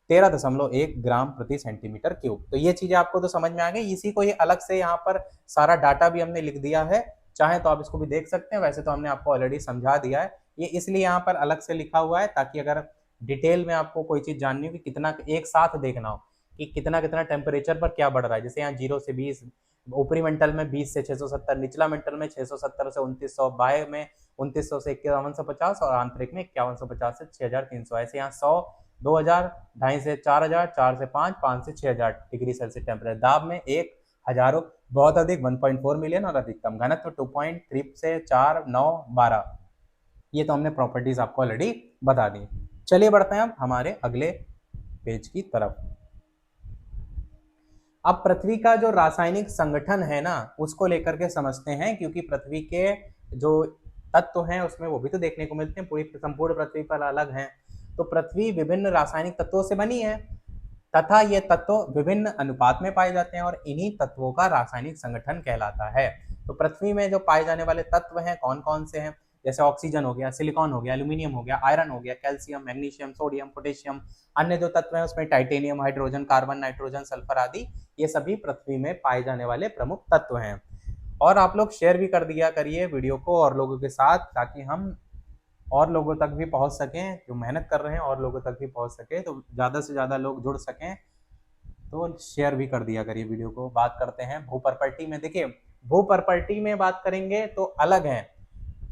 13.1 ग्राम प्रति सेंटीमीटर क्यूब। तो ये चीजें आपको तो समझ में आ गई। इसी को ये अलग से यहाँ पर सारा डाटा भी हमने लिख दिया है, चाहे तो आप इसको भी देख सकते हैं, वैसे तो हमने आपको ऑलरेडी समझा दिया है। ये इसलिए यहाँ पर अलग से लिखा हुआ है ताकि अगर डिटेल में आपको कोई चीज जाननी हो कि कितना एक साथ देखना हो कि कितना कितना टेम्परेचर पर क्या बढ़ रहा है। जैसे यहाँ 0 से 20, ऊपरी मेंटल में 20 से 670, निचला मेंटल में 670 से 2900, बाह्य में 2900 से 5150 और आंतरिक में 5150 से 6300। ऐसे यहाँ 100, 2000, 2.5 से 4000, 4 से 5, 5 से 6000 डिग्री सेल्सियस टेम्परेचर। दाब में 1 हजारों, बहुत अधिक 1.4 मिलियन और अधिकतम घनत्व 2.3 से 4, 9, 12। ये तो हमने प्रॉपर्टीज आपको ऑलरेडी बता दी। चलिए बढ़ते हैं अब हमारे अगले पेज की तरफ। अब पृथ्वी का जो रासायनिक संगठन है ना, उसको लेकर के समझते हैं, क्योंकि पृथ्वी के जो तत्व हैं उसमें वो भी तो देखने को मिलते हैं, पूरी संपूर्ण पृथ्वी पर अलग हैं। तो पृथ्वी विभिन्न रासायनिक तत्वों से बनी है तथा ये तत्व विभिन्न अनुपात में पाए जाते हैं और इन्हीं तत्वों का रासायनिक संगठन कहलाता है। तो पृथ्वी में जो पाए जाने वाले तत्व हैं कौन कौन से हैं, जैसे ऑक्सीजन हो गया, सिलिकॉन हो गया, एल्यूमिनियम हो गया, आयरन हो गया, कैल्शियम, मैग्नीशियम, सोडियम, पोटेशियम। अन्य जो तत्व हैं उसमें titanium, hydrogen, carbon, nitrogen, sulphur आदि, ये सभी पृथ्वी में पाए जाने वाले प्रमुख तत्व हैं। और आप लोग शेयर भी कर दिया करिए वीडियो को और लोगों के साथ, ताकि हम और लोगों तक भी पहुंच सकें, जो मेहनत कर रहे हैं और लोगों तक भी पहुंच सके, तो ज्यादा से ज्यादा लोग जुड़ सकें। तो शेयर भी कर दिया करिए वीडियो को। बात करते हैं भूपर्पटी में। देखिए भूपर्पटी में बात करेंगे तो अलग है।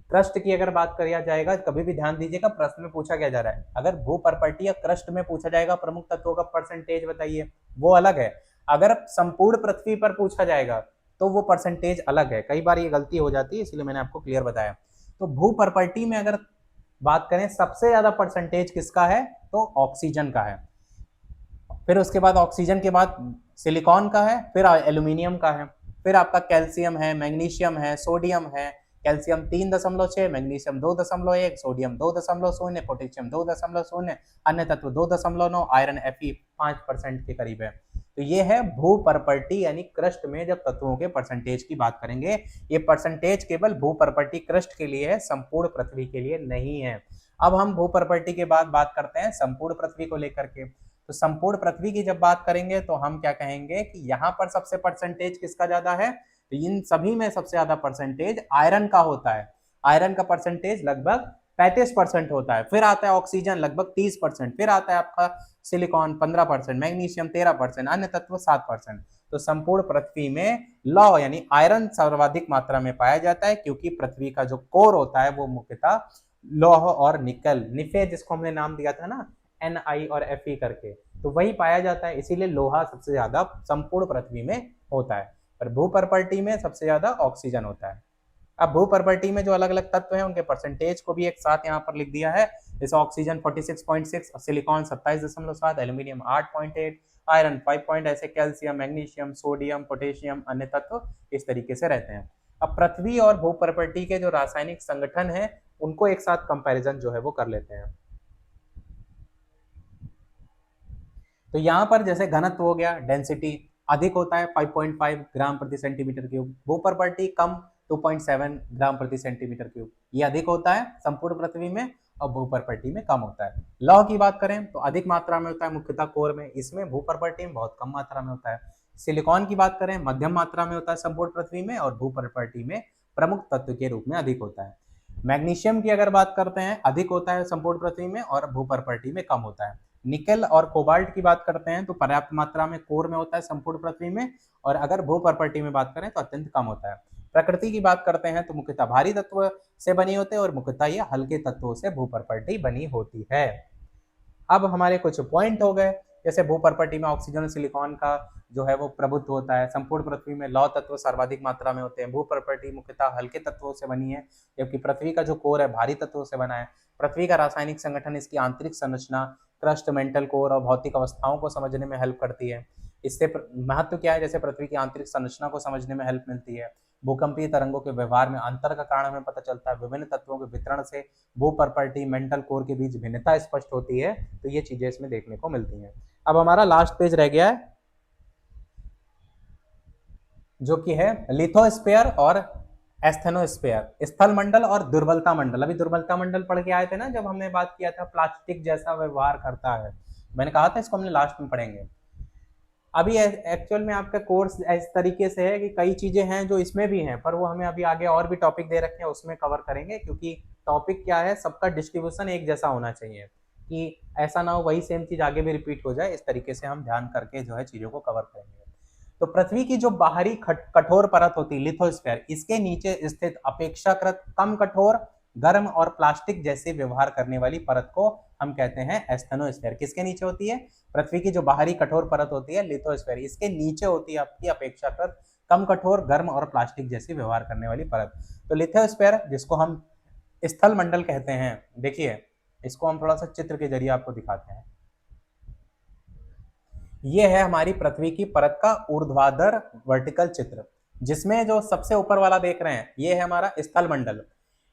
क्रस्ट की अगर बात किया जाएगा, कभी भी ध्यान दीजिएगा प्रश्न में पूछा क्या जा रहा है, अगर भूपर्पटी या क्रस्ट में पूछा जाएगा प्रमुख तत्वों का परसेंटेज बताइए, वो अलग है। अगर संपूर्ण पृथ्वी पर पूछा जाएगा तो वो परसेंटेज अलग है। कई बार ये गलती हो जाती है, इसलिए मैंने आपको क्लियर बताया। तो भूपर्पटी में अगर बात करें सबसे ज्यादा परसेंटेज किसका है, तो ऑक्सीजन का है। फिर उसके बाद ऑक्सीजन के बाद सिलिकॉन का है, फिर एल्यूमिनियम का है, फिर आपका कैल्शियम है, मैग्नीशियम है, सोडियम है। कैल्शियम 3.6, मैग्नीशियम 2.1, सोडियम 2.0, पोटेशियम 2.0, अन्य तत्व 2.9, आयरन Fe 5% के करीब है। तो ये है भूपर्पटी यानी क्रस्ट में जब तत्वों के परसेंटेज की बात करेंगे। ये परसेंटेज केवल भूपर्पटी क्रस्ट के लिए है, संपूर्ण पृथ्वी के लिए नहीं है। अब हम भूपर्पटी के बाद बात करते हैं संपूर्ण पृथ्वी को लेकर के। तो संपूर्ण पृथ्वी की जब बात करेंगे तो हम क्या कहेंगे कि यहाँ पर सबसे परसेंटेज किसका ज्यादा है, तो इन सभी में सबसे ज्यादा परसेंटेज आयरन का होता है। आयरन का परसेंटेज लगभग 35% होता है। फिर आता है ऑक्सीजन लगभग 30%, फिर आता है आपका सिलिकॉन 15%, मैग्नीशियम 13%, अन्य तत्व 7%। तो संपूर्ण पृथ्वी में लौह यानी आयरन सर्वाधिक मात्रा में पाया जाता है, क्योंकि पृथ्वी का जो कोर होता है वो मुख्यतः लौह और निकल, निफे जिसको हमने नाम दिया था ना, Ni और Fe करके, तो वही पाया जाता है। इसीलिए लोहा सबसे ज्यादा संपूर्ण पृथ्वी में होता है। पर भूपर्पटी में सबसे ज्यादा ऑक्सीजन होता है। अब भूपर्पटी में जो अलग अलग तत्व हैं उनके परसेंटेज को भी एक साथ यहाँ पर लिख दिया है। जैसे ऑक्सीजन 46.6, सिलिकॉन 27.7, एल्यूमिनियम 8.8, आयरन 5, ऐसे कैल्शियम, मैग्नीशियम, सोडियम, पोटेशियम, अन्य तत्व इस तरीके से रहते हैं। अब पृथ्वी और भूपर्पटी के जो रासायनिक संगठन है उनको एक साथ कंपैरिजन जो है वो कर लेते हैं। तो यहाँ पर जैसे घनत्व हो गया, डेंसिटी अधिक होता है 5.5 ग्राम प्रति सेंटीमीटर क्यूब, भूपर्पटी कम 2.7 ग्राम प्रति सेंटीमीटर क्यूब, ये अधिक होता है संपूर्ण पृथ्वी में और भूपर्पटी में कम होता है। लौह की बात करें तो अधिक मात्रा में होता है मुख्यतः कोर में, इसमें भूपर्पटी में बहुत कम मात्रा में होता है। सिलिकॉन की बात करें मध्यम मात्रा में होता है संपूर्ण पृथ्वी में और भूपर्पटी में प्रमुख तत्व के रूप में अधिक होता है। मैग्नीशियम की अगर बात करते हैं अधिक होता है संपूर्ण पृथ्वी में और भूपर्पटी में कम होता है। निकेल और कोबाल्ट की बात करते हैं तो पर्याप्त मात्रा में कोर में होता है संपूर्ण पृथ्वी में, और अगर भूपर्पटी में बात करें तो अत्यंत कम होता है। प्रकृति की बात करते हैं तो मुख्यतः भारी तत्व से बनी होते हैं और मुख्यतः ये हल्के तत्वों से भूपर्पटी बनी होती है। अब हमारे कुछ पॉइंट हो गए, जैसे भूपर्पटी में ऑक्सीजन और सिलिकॉन का जो है वो प्रभुत्व होता है, संपूर्ण पृथ्वी में लौह तत्व सर्वाधिक मात्रा में होते हैं, भूपर्पटी मुख्यतः हल्के तत्वों से बनी है, जबकि पृथ्वी का जो कोर है भारी तत्वों से बना है। पृथ्वी का रासायनिक संगठन इसकी आंतरिक संरचना, क्रस्ट, मेंटल कोर और भौतिक अवस्थाओं को समझने में हेल्प करती है। इससे महत्व क्या है, जैसे पृथ्वी की आंतरिक संरचना को समझने में हेल्प मिलती है, भूकंपीय तरंगों के व्यवहार में अंतर का कारण हमें पता चलता है, विभिन्न तत्वों के वितरण से भू प्रॉपर्टी मेंटल कोर के बीच भिन्नता स्पष्ट होती है। तो ये चीजें इसमें देखने को मिलती हैं। अब हमारा लास्ट पेज रह गया है जो कि है लिथोस्फीयर और एस्थेनोस्फीयर, स्थल मंडल और दुर्बलता मंडल। अभी दुर्बलता मंडल पढ़ के आए थे ना जब हमने बात किया था प्लास्टिक जैसा व्यवहार करता है, मैंने कहा था इसको हमने लास्ट में पढ़ेंगे। अभी एक्चुअल में आपका कोर्स इस तरीके से है कि कई चीजें हैं जो इसमें भी हैं, पर वो हमें अभी आगे और भी टॉपिक दे रखे हैं उसमें कवर करेंगे, क्योंकि टॉपिक क्या है, सबका डिस्ट्रीब्यूशन एक जैसा होना चाहिए कि ऐसा ना हो वही सेम चीज आगे भी रिपीट हो जाए। इस तरीके से हम ध्यान करके जो है चीजों को कवर करेंगे। तो पृथ्वी की जो बाहरी कठोर परत होती है लिथोस्फीयर, इसके नीचे स्थित अपेक्षाकृत कम कठोर, गर्म और प्लास्टिक जैसे व्यवहार करने वाली परत को हम कहते हैं एस्थेनोस्फीयर। किसके नीचे होती है? पृथ्वी की जो बाहरी कठोर परत होती है लिथोस्फीयर, इसके नीचे होती है आपकी अपेक्षाकृत कम कठोर, गर्म और प्लास्टिक जैसी व्यवहार करने वाली परत। तो लिथोस्फीयर जिसको हम स्थल मंडल कहते हैं, देखिए इसको हम थोड़ा सा चित्र के जरिए आपको दिखाते हैं। ये है हमारी पृथ्वी की परत का ऊर्ध्वाधर वर्टिकल चित्र, जिसमें जो सबसे ऊपर वाला देख रहे हैं ये है हमारा स्थल मंडल।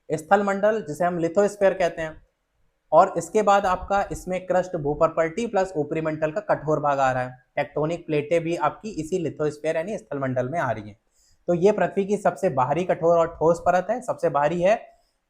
स्थल मंडल जिसे हम लिथोस्फीयर कहते हैं, और इसके बाद आपका इसमें क्रस्ट भूप्रपर्टी प्लस ऊपरी मंडल का कठोर भाग आ रहा है। टेक्टोनिक प्लेटें भी आपकी इसी लिथोस्फीयर यानी स्थल मंडल में आ रही हैं। तो ये पृथ्वी की सबसे बाहरी कठोर और ठोस परत है। सबसे बाहरी है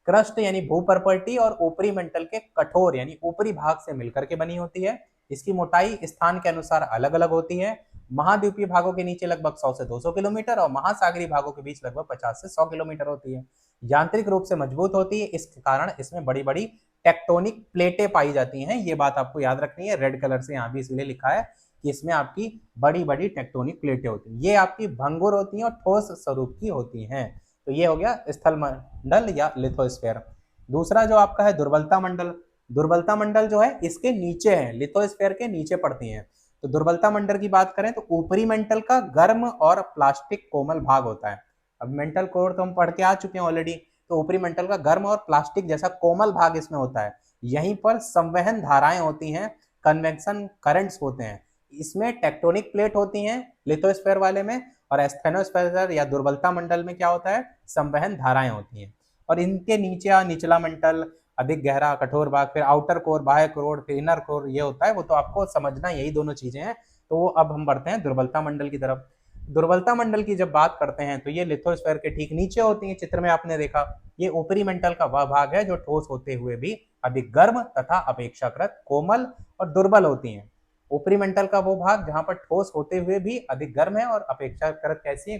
क्रस्ट यानी भूप्रपर्टी, और ऊपरी मंडल के कठोर यानी ऊपरी भाग से मिलकर के बनी होती है। इसकी मोटाई स्थान के अनुसार अलग अलग होती है। महाद्वीपीय भागों के नीचे लगभग 100 से 200 किलोमीटर और महासागरीय भागों के बीच लगभग 50 से 100 किलोमीटर होती है। यांत्रिक रूप से मजबूत होती है, इस कारण इसमें बड़ी बड़ी टेक्टोनिक प्लेटें पाई जाती हैं। ये बात आपको याद रखनी है, रेड कलर से यहाँ भी इसलिए लिखा है कि इसमें आपकी बड़ी बड़ी टेक्टोनिक प्लेटें होती हैं। ये आपकी भंगुर होती हैं और ठोस स्वरूप की होती हैं। तो ये हो गया स्थल मंडल या लिथोस्फीयर। दूसरा जो आपका है दुर्बलता मंडल। दुर्बलता मंडल जो है इसके नीचे है, लिथोस्फीयर के नीचे पड़ती है। तो दुर्बलता मंडल की बात करें तो ऊपरी मंडल का गर्म और प्लास्टिक कोमल भाग होता है। अब मेंटल कोर तो हम पढ़ के आ चुके हैं ऑलरेडी। तो ऊपरी मंडल का गर्म और प्लास्टिक जैसा कोमल भाग इसमें होता है। यहीं पर संवहन धाराएं होती हैं, कन्वेक्शन करंट्स होते हैं। इसमें टेक्टोनिक प्लेट होती हैं लिथोस्फीयर वाले में, और एस्थेनोस्फीयर या दुर्बलता मंडल में क्या होता है, संवहन धाराएं होती हैं। और इनके नीचे निचला मंडल, अधिक गहरा कठोर भाग, फिर आउटर कोर, बाह्य कोर, फिर इनर कोर, ये होता है। वो तो आपको समझना, यही दोनों चीजें हैं। तो अब हम बढ़ते हैं दुर्बलता मंडल की तरफ। दुर्बलता मंडल की जब बात करते हैं तो ये लिथोस्फीयर के ठीक नीचे होती है। चित्र में आपने देखा, ये ऊपरी मंडल का वह भाग है जो ठोस होते हुए भी अधिक गर्म तथा अपेक्षाकृत कोमल और दुर्बल होती हैं। ऊपरी मंडल का वो भाग जहां पर ठोस होते हुए भी अधिक गर्म है और अपेक्षाकृत कैसी है,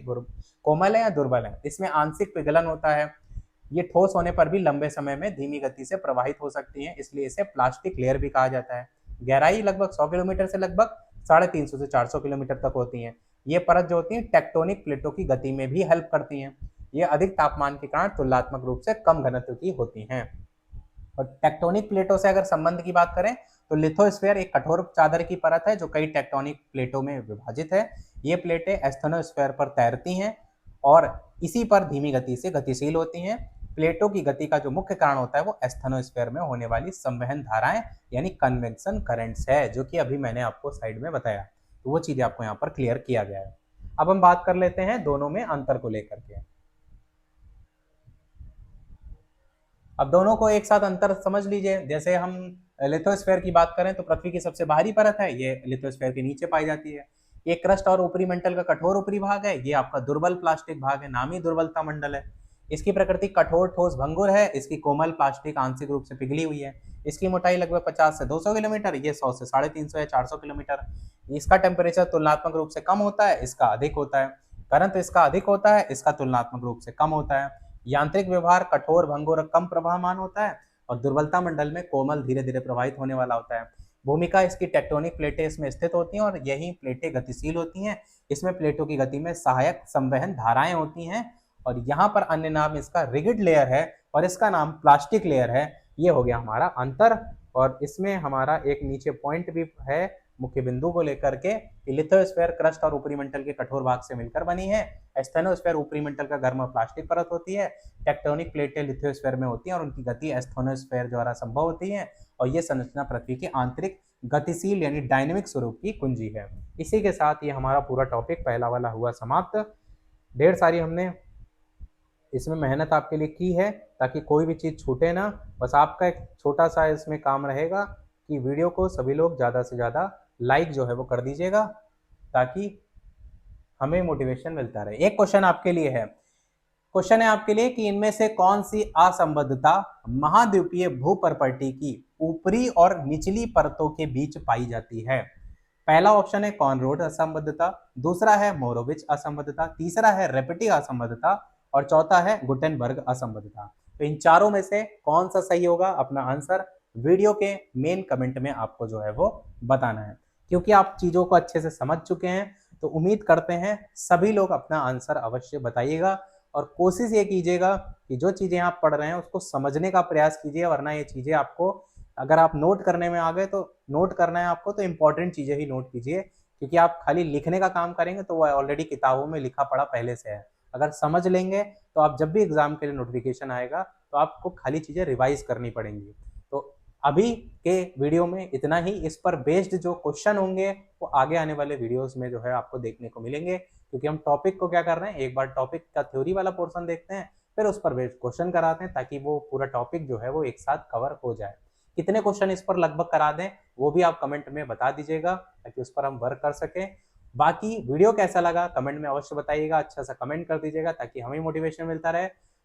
कोमल है या दुर्बल है। इसमें आंशिक पिघलन होता है। ये ठोस होने पर भी लंबे समय में धीमी गति से प्रवाहित हो सकती है, इसलिए इसे प्लास्टिक लेयर भी कहा जाता है। गहराई लगभग 100 किलोमीटर से लगभग 350 से 400 किलोमीटर तक होती है। ये परत जो होती है टेक्टोनिक प्लेटों की गति में भी हेल्प करती हैं। ये अधिक तापमान के कारण तुलनात्मक रूप से कम घनत्व की होती हैं। और टेक्टोनिक प्लेटों से अगर संबंध की बात करें तो लिथोस्फीयर एक कठोर चादर की परत है जो कई टेक्टोनिक प्लेटों में विभाजित है। ये प्लेटें एस्थेनोस्फीयर पर तैरती हैं और इसी पर धीमी गति से गतिशील होती हैं। प्लेटों की गति का जो मुख्य कारण होता है वो एस्थेनोस्फीयर में होने वाली संवहन धाराएं यानी कन्वेक्शन करंट्स है, जो कि अभी मैंने आपको साइड में बताया। तो वो चीजें आपको यहाँ पर क्लियर किया गया है। अब हम बात कर लेते हैं दोनों में अंतर को लेकर के। अब दोनों को एक साथ अंतर समझ लीजिए। जैसे हम लिथोस्फीयर की बात करें तो पृथ्वी की सबसे बाहरी परत है, ये लिथोस्फीयर के नीचे पाई जाती है। ये क्रस्ट और ऊपरी मंडल का कठोर ऊपरी भाग है, ये आपका दुर्बल प्लास्टिक भाग है, नाम ही दुर्बलता मंडल है। इसकी प्रकृति कठोर ठोस भंगुर है, इसकी कोमल प्लास्टिक आंशिक रूप से पिघली हुई है। इसकी मोटाई लगभग 50 से 200 किलोमीटर, ये 100 से 350 या 400 किलोमीटर। इसका टेम्परेचर तुलनात्मक रूप से कम होता है, इसका अधिक होता है। करंट इसका अधिक होता है, इसका तुलनात्मक रूप से कम होता है। यांत्रिक व्यवहार कठोर भंगुर और कम प्रवाहमान होता है, और दुर्बलता मंडल में कोमल धीरे धीरे प्रवाहित होने वाला होता है। भूमिका इसकी टेक्टोनिक प्लेटें इसमें स्थित होती हैं और यही प्लेटें गतिशील होती हैं। इसमें प्लेटों की गति में सहायक संवहन धाराएं होती हैं, और यहाँ पर अन्य नाम इसका रिगिड लेयर है और इसका नाम प्लास्टिक लेयर है। ये हो गया हमारा अंतर। और इसमें हमारा एक नीचे पॉइंट भी है मुख्य बिंदु को लेकर के, लिथोस्फीयर क्रस्ट और ऊपरी मंडल के कठोर भाग से मिलकर बनी है। एस्थेनोस्फीयर ऊपरी मंडल का गर्म प्लास्टिक परत होती है। टेक्टोनिक प्लेटें लिथोस्फीयर में होती हैं और उनकी गति एस्थेनोस्फीयर द्वारा संभव होती है। और ये संरचना पृथ्वी की आंतरिक गतिशील यानी डायनेमिक स्वरूप की कुंजी है। इसी के साथ ये हमारा पूरा टॉपिक पहला वाला हुआ समाप्त। ढेर सारी हमने इसमें मेहनत आपके लिए की है ताकि कोई भी चीज़ छूटे ना। बस आपका एक छोटा सा इसमें काम रहेगा कि वीडियो को सभी लोग ज़्यादा से ज़्यादा लाइक जो है वो कर दीजिएगा ताकि हमें मोटिवेशन मिलता रहे। एक क्वेश्चन आपके लिए है, क्वेश्चन है आपके लिए कि इनमें से कौन सी असंबद्धता महाद्वीपीय भूपर्पटी की ऊपरी और निचली परतों के बीच पाई जाती है। पहला ऑप्शन है कॉनरोड असंबद्धता, दूसरा है मोरोविच असंबद्धता, तीसरा है रेपेटी असंबद्धता और चौथा है गुटेनबर्ग असंबद्धता। तो इन चारों में से कौन सा सही होगा, अपना आंसर वीडियो के मेन कमेंट में आपको जो है वो बताना है। क्योंकि आप चीजों को अच्छे से समझ चुके हैं तो उम्मीद करते हैं सभी लोग अपना आंसर अवश्य बताइएगा और कोशिश ये कीजिएगा कि जो चीजें आप पढ़ रहे हैं उसको समझने का प्रयास कीजिए, वरना ये चीजें आपको, अगर आप नोट करने में आ गए तो नोट करना है आपको तो इंपॉर्टेंट चीजें ही नोट कीजिए, क्योंकि आप खाली लिखने का काम करेंगे तो वो ऑलरेडी किताबों में लिखा पढ़ा पहले से है। अगर समझ लेंगे तो आप जब भी एग्जाम के लिए नोटिफिकेशन आएगा तो आपको खाली चीजें रिवाइज करनी पड़ेंगी। तो अभी के वीडियो में इतना ही। इस पर बेस्ड जो क्वेश्चन होंगे वो आगे आने वाले वीडियोस में जो है आपको देखने को मिलेंगे, क्योंकि हम टॉपिक को क्या कर रहे हैं, एक बार टॉपिक का थ्योरी वाला पोर्शन देखते हैं फिर उस पर बेस्ड क्वेश्चन कराते हैं ताकि वो पूरा टॉपिक जो है वो एक साथ कवर हो जाए। कितने क्वेश्चन इस पर लगभग करा दें वो भी आप कमेंट में बता दीजिएगा ताकि उस पर हम वर्क कर सकें। बाकी वीडियो कैसा लगा कमेंट में अवश्य बताइएगा, अच्छा सा कमेंट कर दीजिएगा ताकि हमें मोटिवेशन मिलता रहे।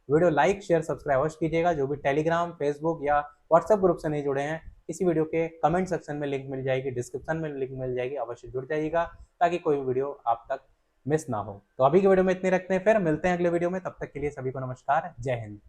वीडियो लाइक शेयर सब्सक्राइब अवश्य कीजिएगा। जो भी टेलीग्राम फेसबुक या व्हाट्सएप ग्रुप से नहीं जुड़े हैं, इसी वीडियो के कमेंट सेक्शन में लिंक मिल जाएगी, डिस्क्रिप्शन में लिंक मिल जाएगी, अवश्य जुड़ जाइएगा ताकि कोई भी वीडियो आप तक मिस ना हो। तो अभी की वीडियो में इतने रखते हैं, फिर मिलते हैं अगले वीडियो में। तब तक के लिए सभी को नमस्कार, जय हिंद।